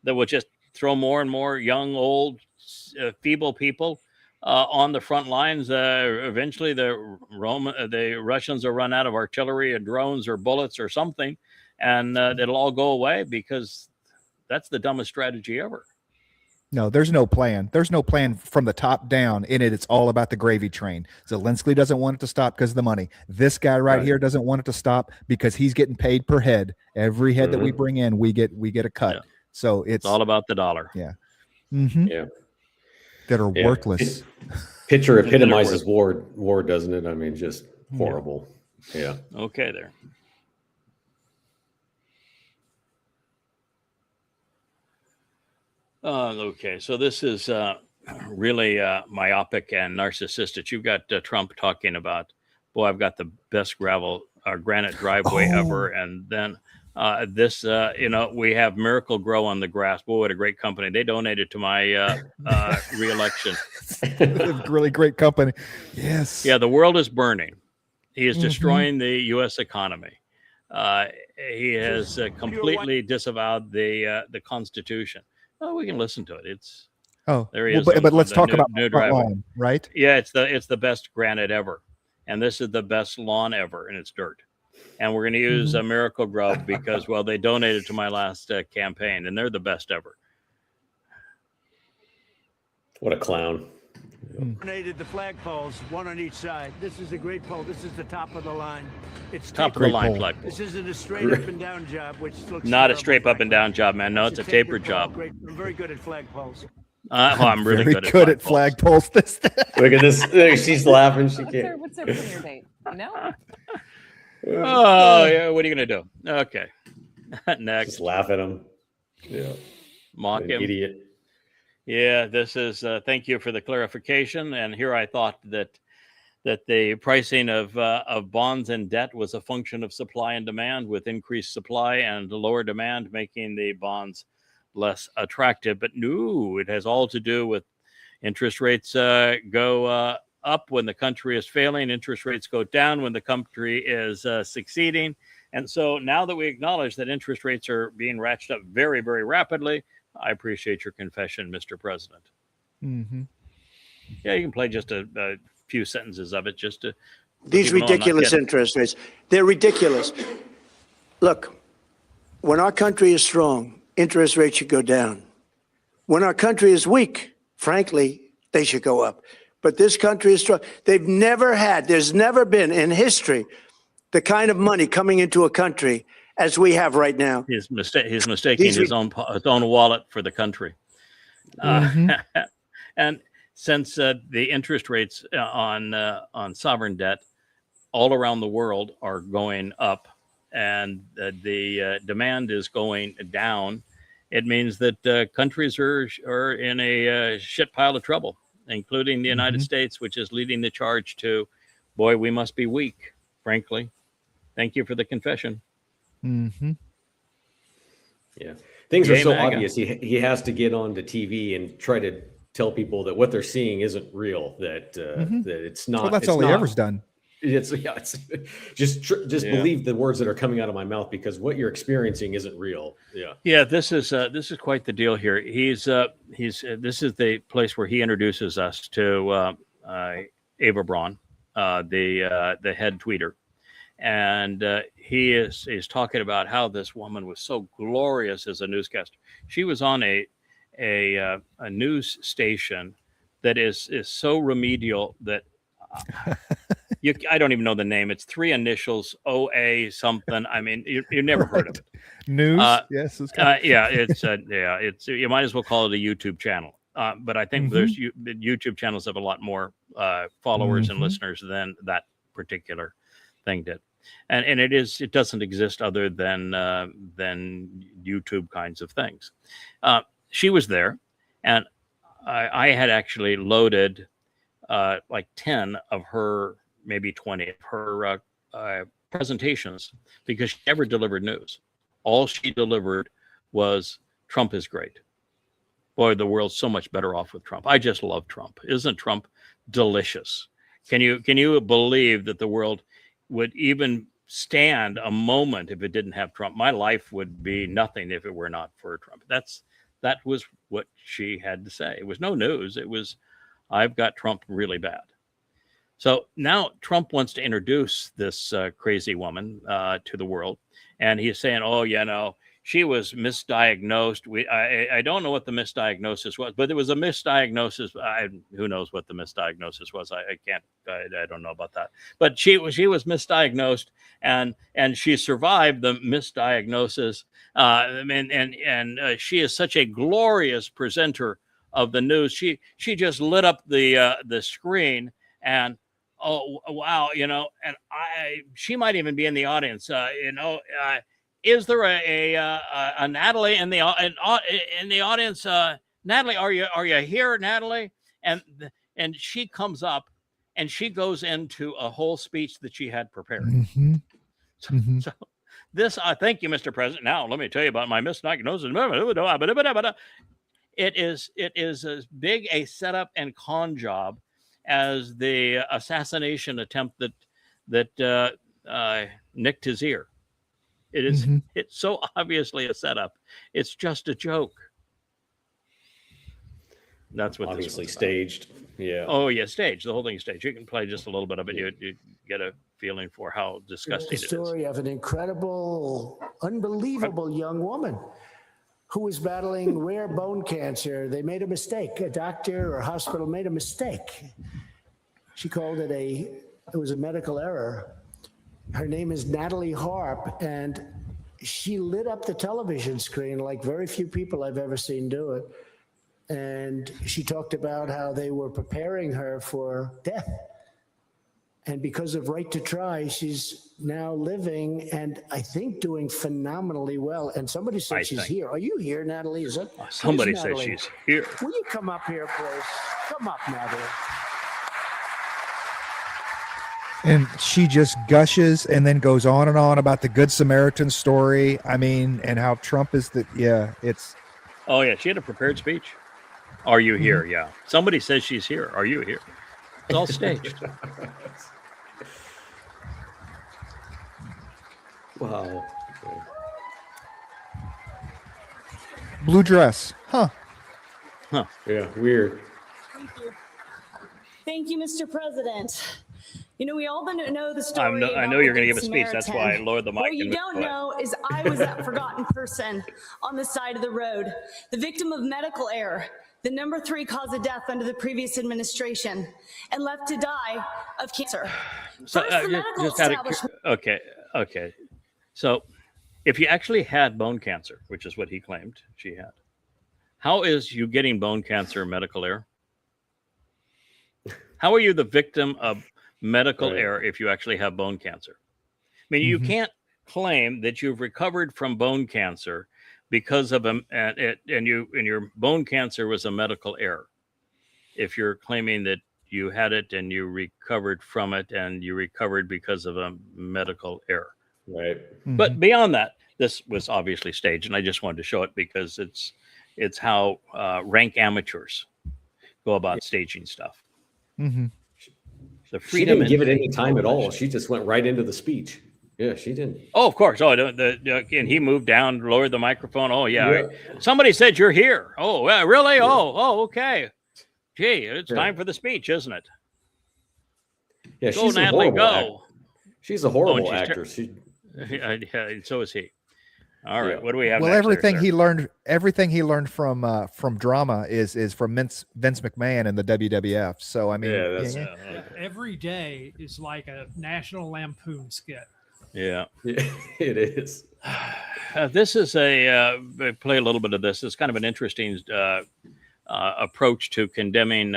That will just throw more and more young, old, feeble people on the front lines. Eventually, the Russians will run out of artillery or drones or bullets or something, and it'll all go away, because that's the dumbest strategy ever. No, there's no plan. There's no plan from the top down. In it, it's all about the gravy train. Zelensky doesn't want it to stop because of the money. This guy right here doesn't want it to stop because he's getting paid per head. Every head that we bring in, we get a cut. Yeah. So it's all about the dollar. Yeah. Yeah. That are worthless. Picture epitomizes war, doesn't it? I mean, just horrible. Yeah. Okay, there. Okay, so this is really myopic and narcissistic. You've got Trump talking about, boy, I've got the best granite driveway ever. And then this, we have Miracle Grow on the grass. Boy, what a great company. They donated to my reelection. Really great company. Yes. Yeah, the world is burning. He is destroying the U.S. economy. He has completely disavowed the Constitution. Oh, we can listen to it. It's there he is. But let's talk about new the driveway, line, right? Yeah, it's the best granite ever, and this is the best lawn ever, and it's dirt. And we're going to use a Miracle Grow because, well, they donated to my last campaign, and they're the best ever. What a clown! Donated the flagpoles, one on each side. This is a great pole. This is the top of the line. It's top of the line flagpole. This isn't a straight up and down job, which looks not a straight up and down job, man. No, it's a tapered job. Great. I'm very good at flagpoles. I'm really Very good at flagpoles. Look at this. She's laughing. She can't. What's their premiere date? You know? Oh, yeah. What are you going to do? Okay. Next. Just laugh at him. Yeah. Mock him. Idiot. Yeah, this is thank you for the clarification. And here I thought that the pricing of bonds and debt was a function of supply and demand, with increased supply and lower demand making the bonds less attractive. But no, it has all to do with interest rates go up when the country is failing. Interest rates go down when the country is succeeding. And so now that we acknowledge that interest rates are being ratcheted up very, very rapidly, I appreciate your confession, Mr. President. Yeah, you can play just a few sentences of it just to. These ridiculous interest rates, they're ridiculous. Look, when our country is strong, interest rates should go down. When our country is weak, frankly, they should go up. But this country is strong. There's never been in history the kind of money coming into a country as we have right now. He's mistaking his own wallet for the country. And since the interest rates on sovereign debt all around the world are going up, and the demand is going down, it means that countries are in a shit pile of trouble, including the United States, which is leading the charge to, boy, we must be weak, frankly. Thank you for the confession. Yeah, things are so MAGA. obvious. He has to get onto TV and try to tell people that what they're seeing isn't real. That that it's not. Well, that's it's all not, he ever's done. It's just believe the words that are coming out of my mouth, because what you're experiencing isn't real. Yeah. This is quite the deal here. This is the place where he introduces us to Ava Braun, the head tweeter. And he is talking about how this woman was so glorious as a newscaster. She was on a news station that is so remedial that I don't even know the name. It's 3 initials, OA something. I mean, you never heard of it. News? Yes. Yeah, it's you might as well call it a YouTube channel. But I think there's YouTube channels have a lot more followers and listeners than that particular thing did. And it doesn't exist other than YouTube kinds of things. She was there, and I had actually loaded like 10 of her, maybe 20 of her presentations, because she never delivered news. All she delivered was Trump is great. Boy, the world's so much better off with Trump. I just love Trump. Isn't Trump delicious? Can you believe that the world would even stand a moment if it didn't have Trump? My life would be nothing if it were not for Trump. That was what she had to say. It was no news. It was, I've got Trump really bad. So now Trump wants to introduce this crazy woman to the world. And he's saying, oh, she was misdiagnosed. I don't know what the misdiagnosis was, but it was a misdiagnosis. Who knows what the misdiagnosis was? I don't know about that. But she was misdiagnosed, and she survived the misdiagnosis. And she is such a glorious presenter of the news. She just lit up the screen, and oh wow, and she might even be in the audience. Is there a Natalie in the audience? Natalie, are you here, Natalie? And she comes up, and she goes into a whole speech that she had prepared. So this, thank you, Mr. President. Now let me tell you about my misdiagnosis. It is as big a setup and con job as the assassination attempt that nicked his ear. It is. It's so obviously a setup. It's just a joke. That's what obviously staged. Yeah. Oh yeah, staged. The whole thing is staged. You can play just a little bit of it. You get a feeling for how disgusting it is. The story of an incredible, unbelievable young woman who was battling rare bone cancer. They made a mistake. A doctor or hospital made a mistake. She called it it was a medical error. Her name is Natalie Harp, and she lit up the television screen like very few people I've ever seen do it. And she talked about how they were preparing her for death. And because of Right to Try, she's now living and I think doing phenomenally well. And somebody said she's here. Are you here, Natalie? Is that somebody said she's here? Will you come up here, please? Come up, Natalie. And she just gushes and then goes on and on about the Good Samaritan story. I mean, and how Trump is it's. Oh yeah, she had a prepared speech. Are you here? Yeah. Somebody says she's here. Are you here? It's all staged. Wow. Blue dress. Huh. Yeah, weird. Thank you, Mr. President. We all know the story. I know you're going to give a speech. That's why I lowered the mic. What you don't know is I was that forgotten person on the side of the road, the victim of medical error, the number 3 cause of death under the previous administration, and left to die of cancer. So, okay. So, if you actually had bone cancer, which is what he claimed she had, how is you getting bone cancer medical error? How are you the victim of medical error if you actually have bone cancer? I mean, you can't claim that you've recovered from bone cancer because of your bone cancer was a medical error. If you're claiming that you had it and you recovered from it and you recovered because of a medical error. Right. But beyond that, this was obviously staged, and I just wanted to show it because it's how rank amateurs go about staging stuff. The she didn't give it any time at all. She just went right into the speech. Yeah, she didn't. Oh, of course. Oh, and he moved down, lowered the microphone. Oh, yeah. Somebody said you're here. Oh, really? Oh, okay. Gee, it's time for the speech, isn't it? Yeah, go, Natalie, go. She's a horrible actress. Yeah, so is he. All right. What do we have? Well, next everything there, he learned from drama is from Vince McMahon and the WWF. So I mean, Every day is like a National Lampoon skit. Yeah, it is. This is play a little bit of this. It's kind of an interesting approach to condemning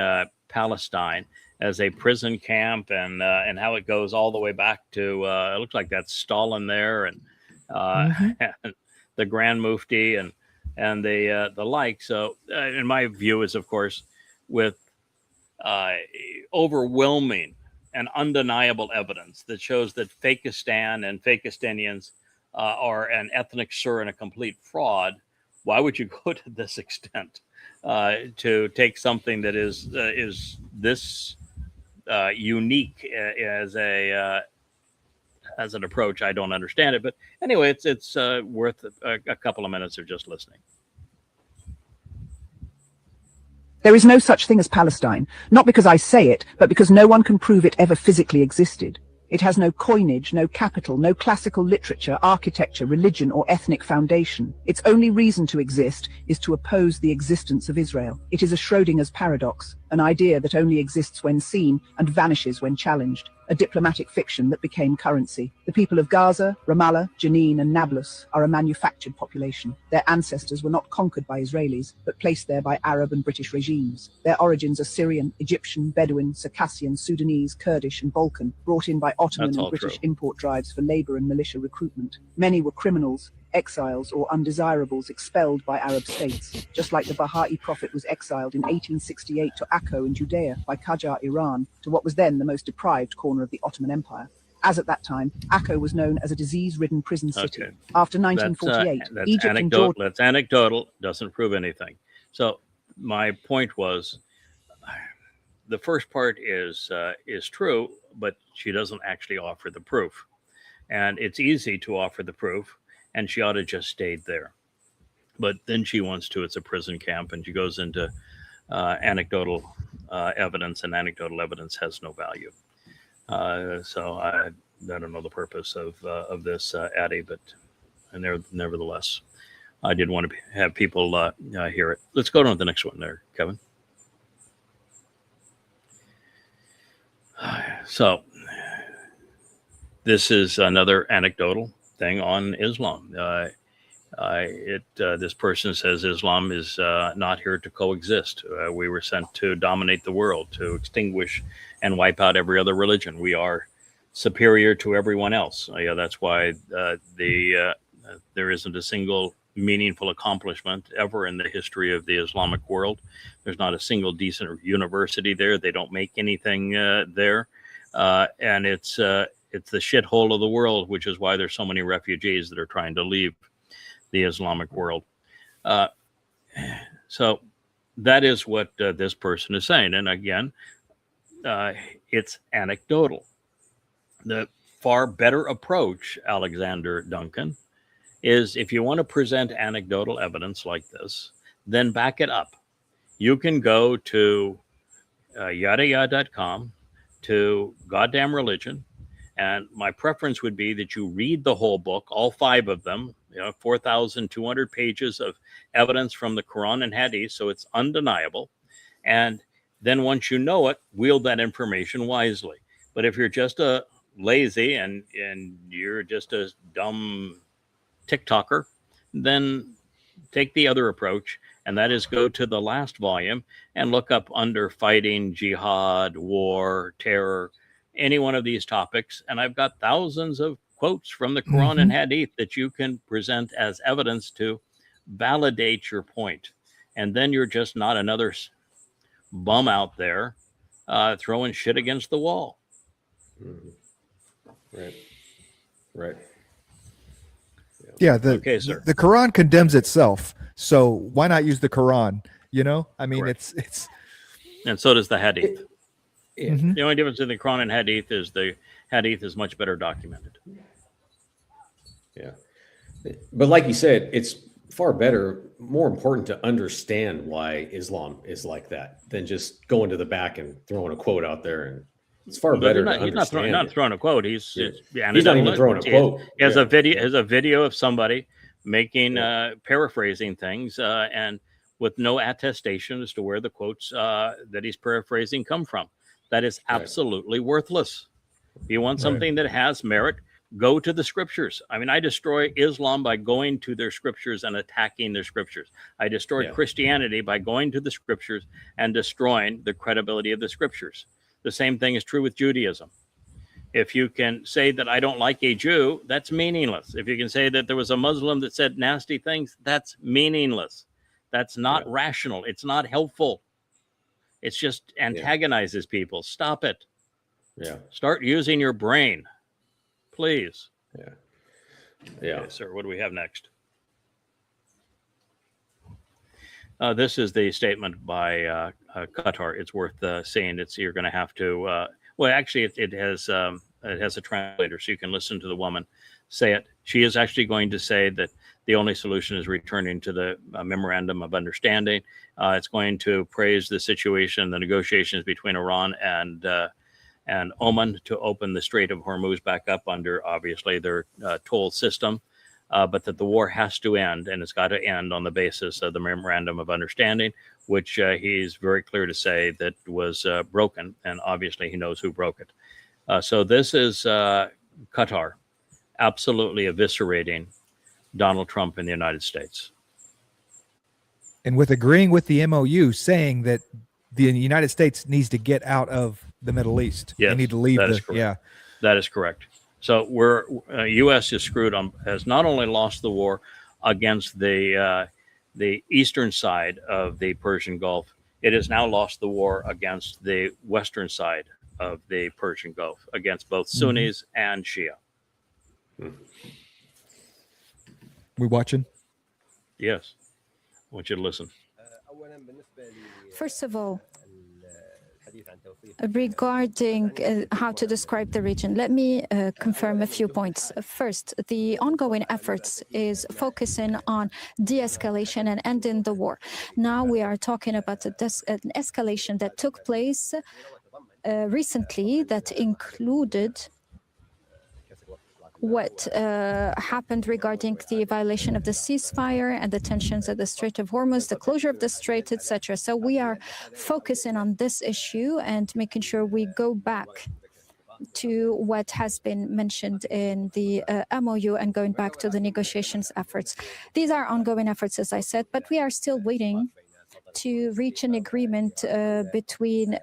Palestine as a prison camp, and how it goes all the way back to it looks like that's Stalin there, and and the Grand Mufti and the like. So in my view is, of course, with overwhelming and undeniable evidence that shows that Fakistan and Fakistanians are an ethnic slur and a complete fraud. Why would you go to this extent to take something that is this unique as an approach? I don't understand it, but anyway, it's worth a couple of minutes of just listening. There is no such thing as Palestine, not because I say it, but because no one can prove it ever physically existed. It has no coinage, no capital, no classical literature, architecture, religion, or ethnic foundation. Its only reason to exist is to oppose the existence of Israel. It is a Schrodinger's paradox, an idea that only exists when seen and vanishes when challenged, a diplomatic fiction that became currency. The people of Gaza, Ramallah, Jenin, and Nablus are a manufactured population. Their ancestors were not conquered by Israelis, but placed there by Arab and British regimes. Their origins are Syrian, Egyptian, Bedouin, Circassian, Sudanese, Kurdish, and Balkan, brought in by Ottoman and British import drives for labor and militia recruitment. Many were criminals, exiles, or undesirables expelled by Arab states, just like the Baha'i prophet was exiled in 1868 to Akko in Judea by Qajar, Iran, to what was then the most deprived corner of the Ottoman Empire. As at that time, Akko was known as a disease-ridden prison city. Okay. After 1948, that's Egypt and Jordan... That's anecdotal, doesn't prove anything. So my point was, the first part is true, but she doesn't actually offer the proof. And it's easy to offer the proof, and she ought to just stayed there. But then she wants to, it's a prison camp, and she goes into anecdotal evidence, and anecdotal evidence has no value. So I don't know the purpose of this, Addie, but nevertheless, I did want to have people hear it. Let's go on to the next one there, Kevin. So this is another anecdotal thing on Islam. This person says Islam is not here to coexist. We were sent to dominate the world, to extinguish and wipe out every other religion. We are superior to everyone else. That's why there isn't a single meaningful accomplishment ever in the history of the Islamic world. There's not a single decent university there. They don't make anything there. And it's the shithole of the world, which is why there's so many refugees that are trying to leave the Islamic world. So that is what this person is saying. And again, it's anecdotal. The far better approach, Alexander Duncan, is if you want to present anecdotal evidence like this, then back it up. You can go to yada.com, to Goddamn Religion, and my preference would be that you read the whole book, all 5 of them, 4,200 pages of evidence from the Quran and Hadith, so it's undeniable. And then once you know it, wield that information wisely. But if you're just a lazy and you're just a dumb TikToker, then take the other approach, and that is go to the last volume and look up under fighting, jihad, war, terror, any one of these topics. And I've got thousands of quotes from the Quran and Hadith that you can present as evidence to validate your point. And then you're just not another bum out there throwing shit against the wall. Right. Yeah, the Quran condemns itself, so why not use the Quran? I mean, Correct. it's and so does the Hadith. The only difference in the Quran and Hadith is the Hadith is much better documented. Yeah, but like you said, it's far better, more important to understand why Islam is like that than just going to the back and throwing a quote out there. And it's far better to understand. He's not throwing a quote. He's not even throwing a quote. He has a video of somebody making paraphrasing things and with no attestation as to where the quotes that he's paraphrasing come from. That is absolutely worthless. If you want something that has merit, go to the scriptures. I mean, I destroy Islam by going to their scriptures and attacking their scriptures. I destroy Christianity by going to the scriptures and destroying the credibility of the scriptures. The same thing is true with Judaism. If you can say that I don't like a Jew, that's meaningless. If you can say that there was a Muslim that said nasty things, that's meaningless. That's not rational. It's not helpful. It's just antagonizes people. Stop it. Yeah. Start using your brain, please. Yeah. Okay, sir, what do we have next? This is the statement by Qatar. It's worth seeing. You're going to have to. Well, actually, it has a translator, so you can listen to the woman say it. She is actually going to say that the only solution is returning to the memorandum of understanding. It's going to praise the situation, the negotiations between Iran and Oman to open the Strait of Hormuz back up under, obviously, their toll system, but that the war has to end, and it's got to end on the basis of the memorandum of understanding, which he's very clear to say that was broken, and obviously he knows who broke it. So this is Qatar absolutely eviscerating Donald Trump in the United States. And with agreeing with the MOU, saying that the United States needs to get out of the Middle East. Yes, they need to leave. That is correct. So we're U.S. is screwed on. Has not only lost the war against the eastern side of the Persian Gulf, it has now lost the war against the western side of the Persian Gulf, against both Sunnis and Shia. We watching? Yes. I want you to listen. First of all, regarding how to describe the region, let me confirm a few points. First, the ongoing efforts is focusing on de-escalation and ending the war. Now we are talking about an escalation that took place recently that included what happened regarding the violation of the ceasefire and the tensions at the Strait of Hormuz, the closure of the Strait, etc. So we are focusing on this issue and making sure we go back to what has been mentioned in the MOU and going back to the negotiations efforts. These are ongoing efforts, as I said, but we are still waiting to reach an agreement between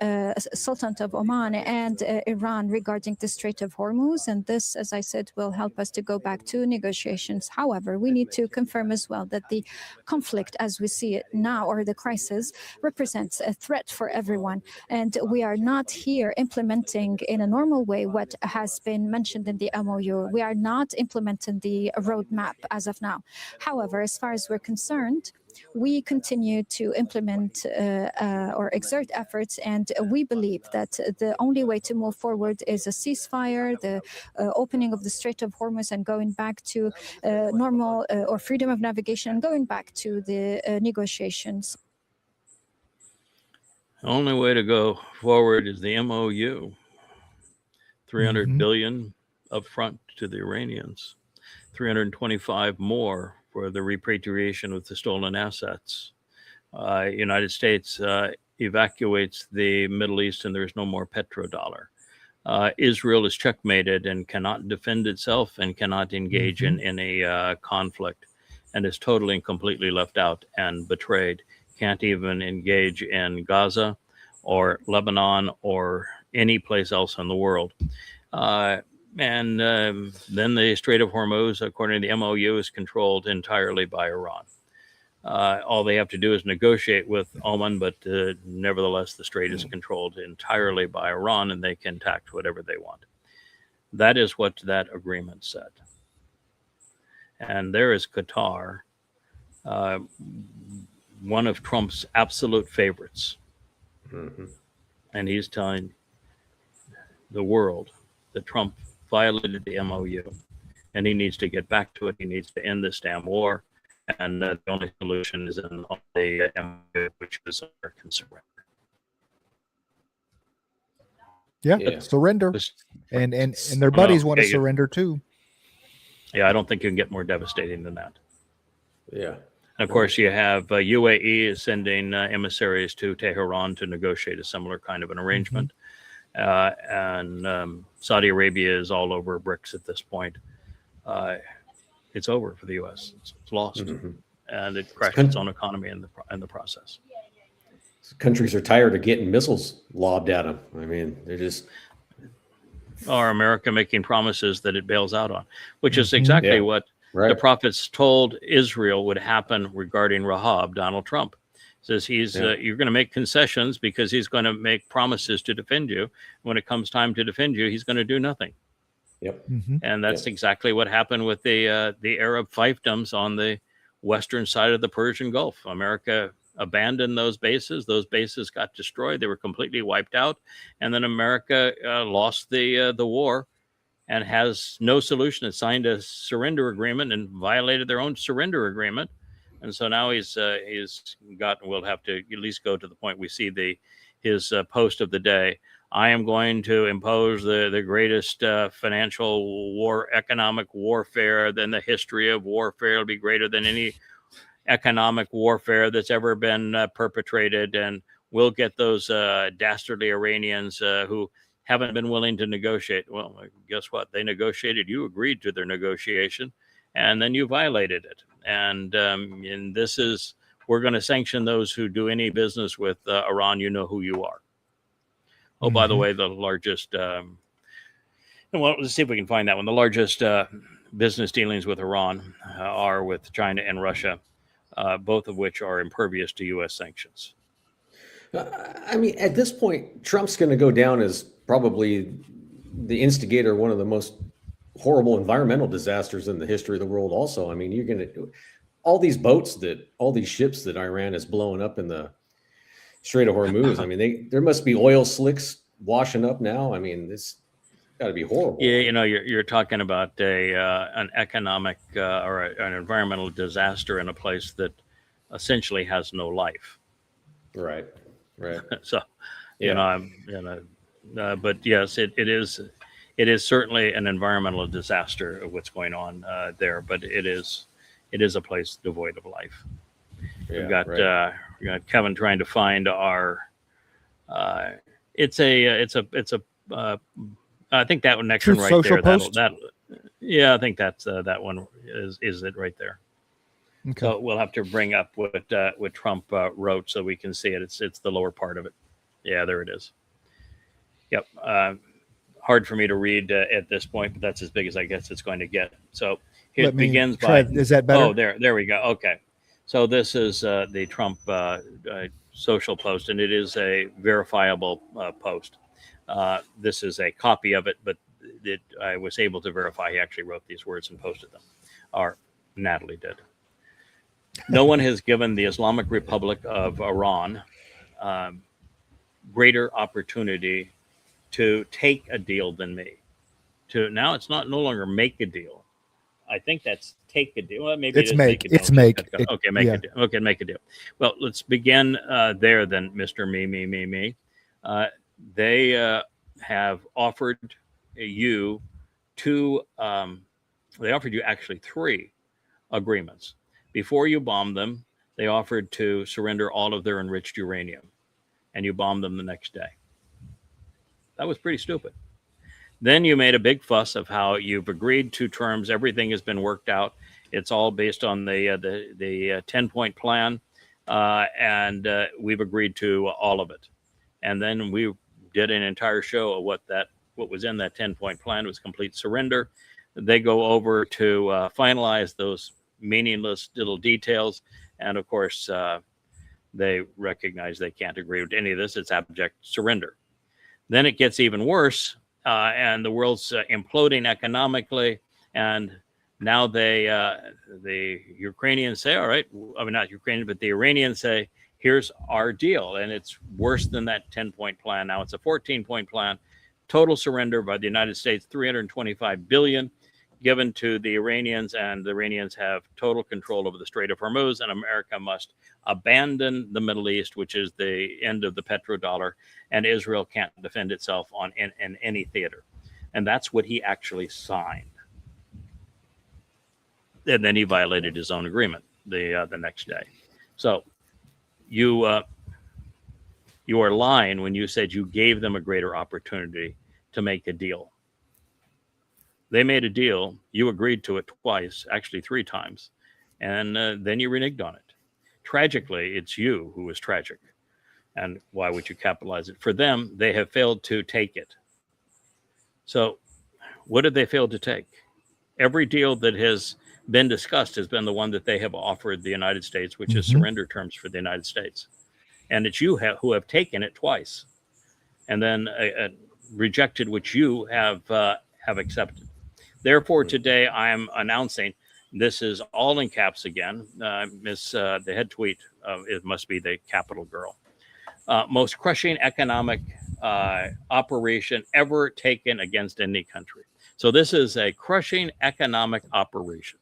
Sultanate of Oman and Iran regarding the Strait of Hormuz. And this, as I said, will help us to go back to negotiations. However, we need to confirm as well that the conflict as we see it now, or the crisis, represents a threat for everyone. And we are not here implementing in a normal way what has been mentioned in the MOU. We are not implementing the roadmap as of now. However, as far as we're concerned, we continue to implement or exert efforts, and we believe that the only way to move forward is a ceasefire, the opening of the Strait of Hormuz, and going back to normal or freedom of navigation, and going back to the negotiations. The only way to go forward is the MOU. 300 billion upfront to the Iranians, 325 more for the repatriation of the stolen assets. United States evacuates the Middle East and there's no more petrodollar. Israel is checkmated and cannot defend itself and cannot engage in any conflict, and is totally and completely left out and betrayed. Can't even engage in Gaza or Lebanon or any place else in the world. And then the Strait of Hormuz, according to the MOU, is controlled entirely by Iran. All they have to do is negotiate with Oman, but nevertheless, the strait is controlled entirely by Iran, and they can tax whatever they want. That is what that agreement said. And there is Qatar, one of Trump's absolute favorites. And he's telling the world that Trump violated the MOU, and he needs to get back to it. He needs to end this damn war, and the only solution is in the MOU, which is American surrender. Yeah. Surrender, and their buddies want to surrender too. Yeah, I don't think you can get more devastating than that. Yeah. And of course, you have UAE is sending emissaries to Tehran to negotiate a similar kind of an arrangement. And Saudi Arabia is all over BRICS at this point. It's over for the U.S. It's lost, and it crashed its own economy in the process. Countries are tired of getting missiles lobbed at them. I mean, they're just. Or America making promises that it bails out on, which is exactly what the prophets told Israel would happen regarding Rahab, Donald Trump. Says you're going to make concessions because he's going to make promises to defend you. When it comes time to defend you, he's going to do nothing. Yep. And that's exactly what happened with the Arab fiefdoms on the western side of the Persian Gulf. America abandoned those bases. Those bases got destroyed. They were completely wiped out. And then America lost the war and has no solution. It signed a surrender agreement and violated their own surrender agreement. And so now he's gotten, we'll have to at least go to the point we see his post of the day. I am going to impose the greatest financial war, economic warfare than the history of warfare. It'll be greater than any economic warfare that's ever been perpetrated. And we'll get those dastardly Iranians who haven't been willing to negotiate. Well, guess what? They negotiated. You agreed to their negotiation, and then you violated it. And this is, we're going to sanction those who do any business with Iran. You know who you are. Oh, by the way, the largest, well, let's see if we can find that one. The largest business dealings with Iran are with China and Russia, both of which are impervious to U.S. sanctions. I mean, at this point, Trump's going to go down as probably the instigator of one of the most horrible environmental disasters in the history of the world also. I mean, you're going to, all these ships that Iran is blowing up in the Strait of Hormuz. I mean, there must be oil slicks washing up now. I mean, it's got to be horrible. Yeah, you're talking about an economic or an environmental disaster in a place that essentially has no life. Right. So, but yes, it is certainly an environmental disaster of what's going on there. But it is a place devoid of life. We've got Kevin trying to find our. I think that one next one right there. I think that's that one is it right there. Okay. So we'll have to bring up what Trump wrote so we can see it. It's the lower part of it. Yeah, there it is. Yep. Hard for me to read at this point, but that's as big as I guess it's going to get. So it begins by. Is that better? Oh, there we go. Okay. So this is the Trump social post, and it is a verifiable post. This is a copy of it, but I was able to verify he actually wrote these words and posted them, or Natalie did. No one has given the Islamic Republic of Iran greater opportunity to take a deal than me. Now it's no longer make a deal. I think that's take a deal. Well, maybe it's make. It's make. Okay, make a deal. Okay, make a deal. Well, let's begin there then, Mr. Me. They have offered you they offered you actually 3 agreements. Before you bombed them, they offered to surrender all of their enriched uranium, and you bombed them the next day. That was pretty stupid. Then you made a big fuss of how you've agreed to terms. Everything has been worked out. It's all based on the 10-point plan, and we've agreed to all of it. And then we did an entire show of what was in that 10-point plan was complete surrender. They go over to finalize those meaningless little details, and of course, they recognize they can't agree with any of this. It's abject surrender. Then it gets even worse. And the world's imploding economically, and now the Ukrainians say, all right, I mean, not Ukrainian, but the Iranians say, here's our deal. And it's worse than that 10-point plan. Now it's a 14-point plan, total surrender by the United States, $325 billion given to the Iranians, and the Iranians have total control over the Strait of Hormuz, and America must abandon the Middle East, which is the end of the petrodollar, and Israel can't defend itself in any theater. And that's what he actually signed. And then he violated his own agreement. the next day. So you are lying when you said you gave them a greater opportunity to make a deal. They made a deal. You agreed to it twice, actually 3 times, and then you reneged on it. Tragically, it's you who was tragic. And why would you capitalize it? For them, they have failed to take it. So what did they fail to take? Every deal that has been discussed has been the one that they have offered the United States, which is surrender terms for the United States. And it's you who have taken it twice and then rejected what you have accepted. Therefore, today I am announcing, this is all in caps again. The head tweet, it must be the Capital Girl. Most crushing economic operation ever taken against any country. So this is a crushing economic operation.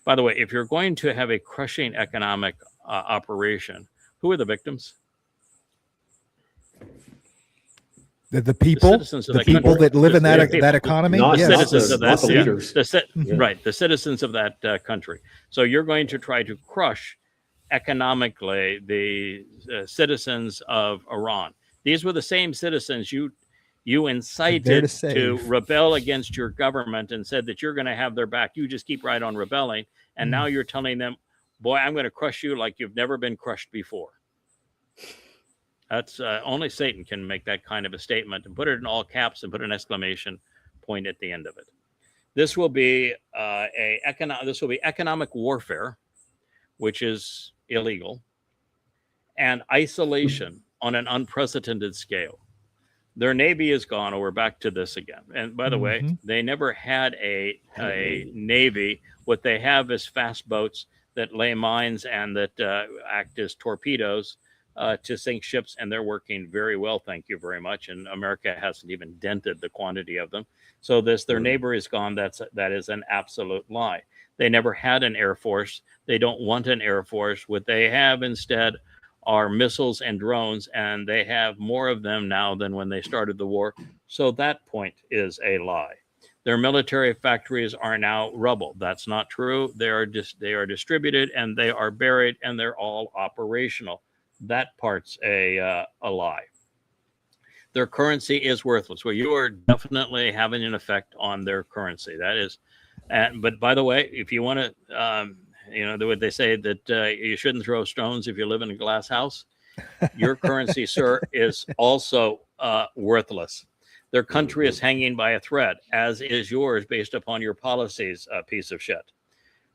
By the way, if you're going to have a crushing economic operation, who are the victims? The people, the people that live in that economy, not yes. citizens of that, not the leaders. Right, the citizens of that country. So you're going to try to crush economically the citizens of Iran. These were the same citizens you incited to rebel against your government and said that you're going to have their back. You just keep right on rebelling, and now you're telling them, boy, I'm going to crush you like you've never been crushed before. That's only Satan can make that kind of a statement and put it in all caps and put an exclamation point at the end of it. This will be economic warfare, which is illegal, and isolation on an unprecedented scale. Their navy is gone. We're back to this again. And by the way, they never had a navy. What they have is fast boats that lay mines and that act as torpedoes to sink ships, and they're working very well, thank you very much. And America hasn't even dented the quantity of them. So their neighbor is gone. That is an absolute lie. They never had an air force. They don't want an air force. What they have instead are missiles and drones, and they have more of them now than when they started the war. So that point is a lie. Their military factories are now rubble. That's not true. They are distributed, and they are buried, and they're all operational. That part's a lie. Their currency is worthless. Well, you are definitely having an effect on their currency. That is, but by the way, if you want to, what they say that you shouldn't throw stones if you live in a glass house. Your currency, sir, is also worthless. Their country is hanging by a thread, as is yours, based upon your policies, piece of shit.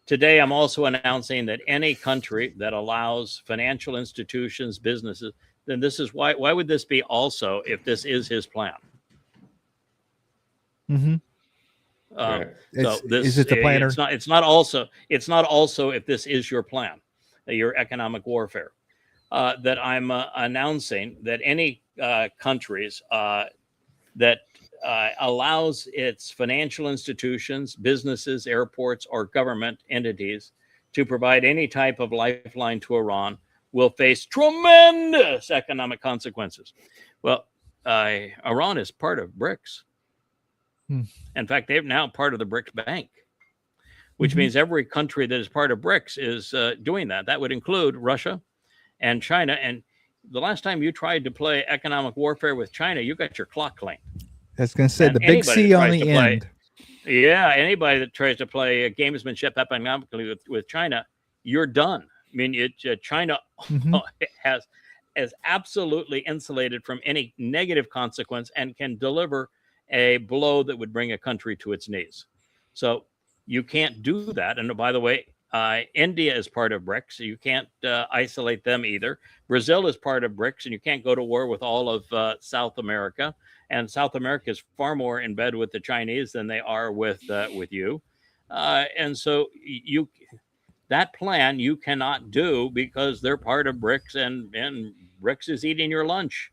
Today, I'm also announcing that any country that allows financial institutions, businesses, then this is why would this be also if this is his plan? Right. So this is it the planner? It's not also if this is your plan, your economic warfare, that I'm announcing that any countries that allows its financial institutions, businesses, airports, or government entities to provide any type of lifeline to Iran will face tremendous economic consequences. Well, Iran is part of BRICS. In fact, they're now part of the BRICS Bank, which means every country that is part of BRICS is doing that. That would include Russia and China. And the last time you tried to play economic warfare with China, you got your clock cleaned. I was going to say the big C on the end. Yeah, anybody that tries to play gamesmanship economically with China, you're done. I mean, China is absolutely insulated from any negative consequence and can deliver a blow that would bring a country to its knees. So you can't do that. And by the way, India is part of BRICS, so you can't isolate them either. Brazil is part of BRICS, and you can't go to war with all of South America. And South America is far more in bed with the Chinese than they are with you. And so that plan you cannot do because they're part of BRICS, and BRICS is eating your lunch.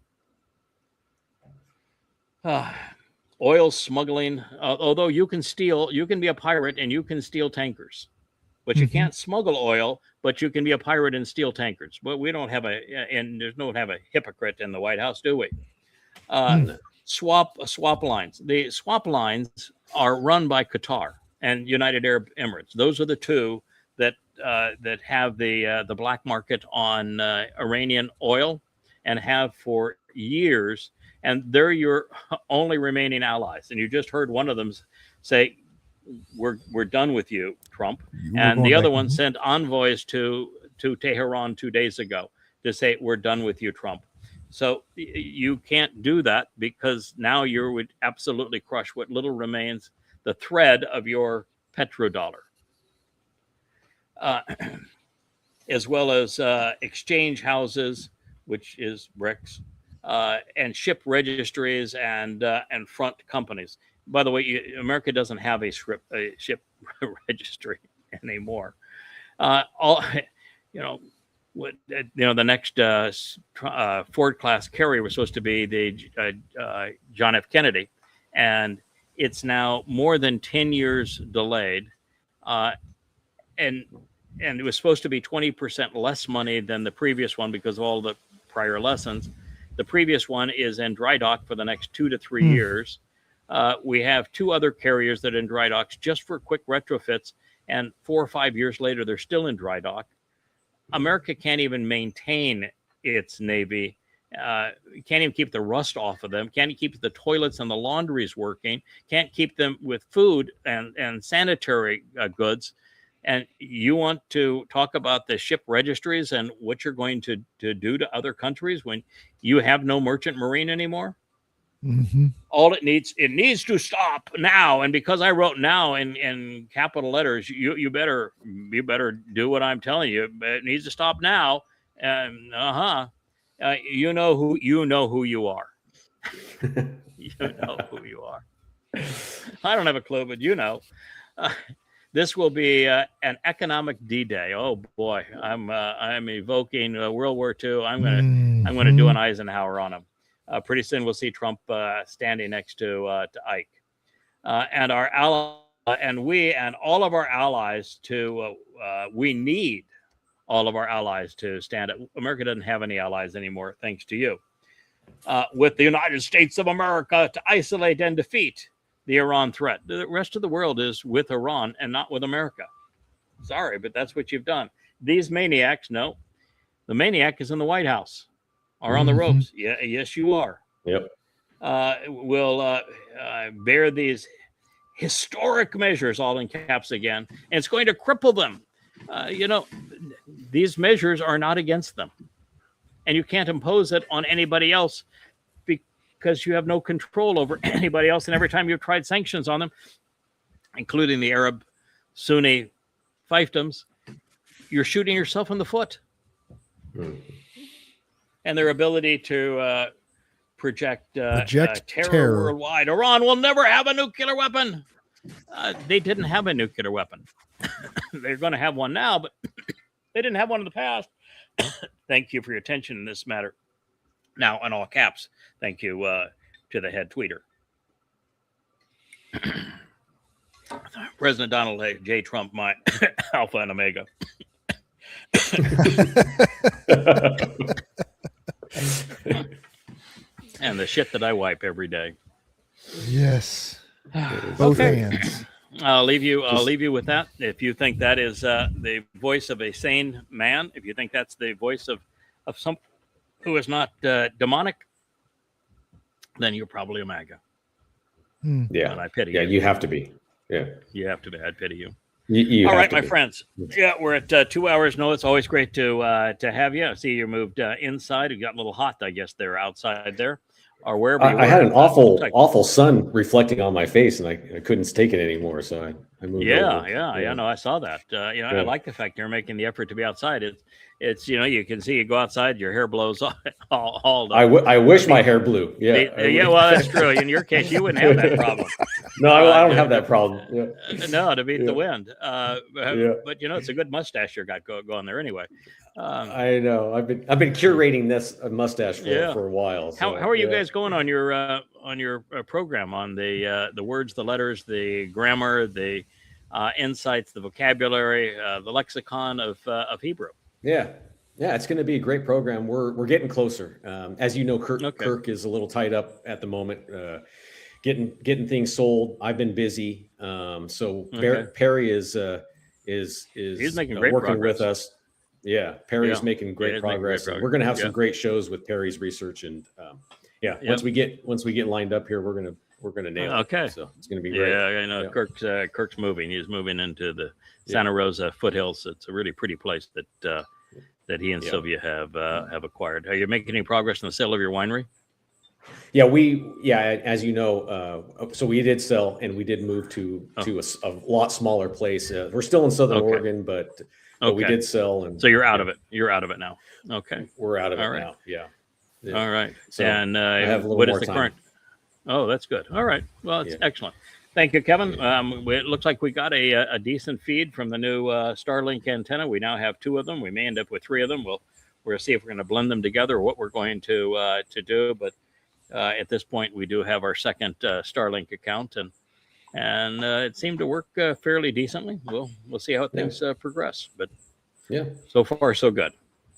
Oil smuggling, although you can be a pirate and you can steal tankers. But you can't smuggle oil, but you can be a pirate and steal tankers. But we don't have a hypocrite in the White House, do we? Swap lines. The swap lines are run by Qatar and United Arab Emirates. Those are the two that that have the black market on Iranian oil, and have for years, and they're your only remaining allies. And you just heard one of them say, "We're done with you, Trump," and the other one sent envoys to Tehran 2 days ago to say, "We're done with you, Trump." So you can't do that, because now you would absolutely crush what little remains, the thread of your petrodollar, as well as exchange houses, which is BRICS, and ship registries and front companies. By the way, America doesn't have a ship registry anymore. The next Ford class carrier was supposed to be the John F. Kennedy, and it's now more than 10 years delayed, and it was supposed to be 20% less money than the previous one because of all the prior lessons. The previous one is in dry dock for the next 2 to 3 years. We have 2 other carriers that are in dry docks just for quick retrofits, and 4 or 5 years later, they're still in dry dock. America can't even maintain its Navy, can't even keep the rust off of them, can't keep the toilets and the laundries working, can't keep them with food and sanitary goods. And you want to talk about the ship registries and what you're going to do to other countries when you have no merchant marine anymore? Mm-hmm. All it needs to stop now. And because I wrote now in capital letters, you better do what I'm telling you. It needs to stop now. And you know who you are. You know who you are. I don't have a clue, but you know. This will be an economic D-Day. Oh boy, I'm evoking World War II. I'm gonna do an Eisenhower on him. Pretty soon we'll see Trump standing next to Ike, and our ally, and we and all of our allies to. We need all of our allies to stand up. America doesn't have any allies anymore, thanks to you. With the United States of America to isolate and defeat the Iran threat. The rest of the world is with Iran and not with America. Sorry, but that's what you've done. These maniacs, no, the maniac is in the White House. Are on the ropes. Yeah, yes, you are. Yep. Will bear these historic measures, all in caps again, and it's going to cripple them. These measures are not against them, and you can't impose it on anybody else because you have no control over anybody else. And every time you've tried sanctions on them, including the Arab Sunni fiefdoms, you're shooting yourself in the foot. And their ability to project terror worldwide. Iran will never have a nuclear weapon. They didn't have a nuclear weapon. They're going to have one now, but they didn't have one in the past. Thank you for your attention in this matter. Now, in all caps, thank you to the head tweeter. President Donald J. Trump, my alpha and omega. And the shit that I wipe every day. Yes. Both hands. I'll leave you with that. If you think that is the voice of a sane man, if you think that's the voice of some who is not demonic, then you're probably a MAGA. Yeah. And I pity you. Yeah, you have to be. Yeah. You have to be. I pity you. You all right, my be. friends. Yeah, we're at 2 hours. No, it's always great to have you. I see you moved inside. You got a little hot, I guess, there outside there, or wherever. I had an awful sun reflecting on my face, and I couldn't take it anymore. So I moved. over. Yeah. No, I saw that. I like the fact you're making the effort to be outside. It's you can see you go outside, your hair blows all I wish my hair blew. Yeah, well, that's true. In your case, you wouldn't have that problem. No, I don't have that problem. Yeah. No, to beat the wind. But it's a good mustache you got going there anyway. I know. I've been curating this mustache for a while. So, how are you guys going on your program on the words, the letters, the grammar, the insights, the vocabulary, the lexicon of Hebrew? Yeah, it's going to be a great program. We're getting closer. As you know, Kirk is a little tied up at the moment, getting things sold. I've been busy, so Perry is is he's making great working progress with us. Yeah, Perry's Yeah. making Yeah, great he's making great progress. And progress. we're going to have Yeah. some great shows with Perry's research, and Yep. once we get lined up here, we're gonna nail it. Okay. So it's gonna be great. Yeah, I know. Yeah. Kirk's moving. He's moving into the Santa Rosa foothills. It's a really pretty place that he and Sylvia have acquired. Are you making any progress in the sale of your winery? Yeah, as you know, so we did sell, and we did move to a lot smaller place. We're still in Southern Oregon, but we did sell, and so you're out of it. You're out of it now. Okay, we're out of All it right. now. Yeah. All right. So and I have a little what is more the time. current? Oh, that's good. All right. Well, it's excellent. Thank you, Kevin. It looks like we got a decent feed from the new Starlink antenna. We now have 2 of them. We may end up with 3 of them. We're going to see if we're going to blend them together or what we're going to do. But at this point, we do have our second Starlink account, and it seemed to work fairly decently. We'll see how things progress. But so far, so good.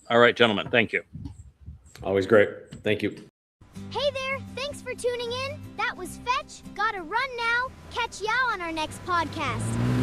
All right, gentlemen. Thank you. Always great. Thank you. Hey there, thanks for tuning in. That was Fetch. Gotta run now. Catch y'all on our next podcast.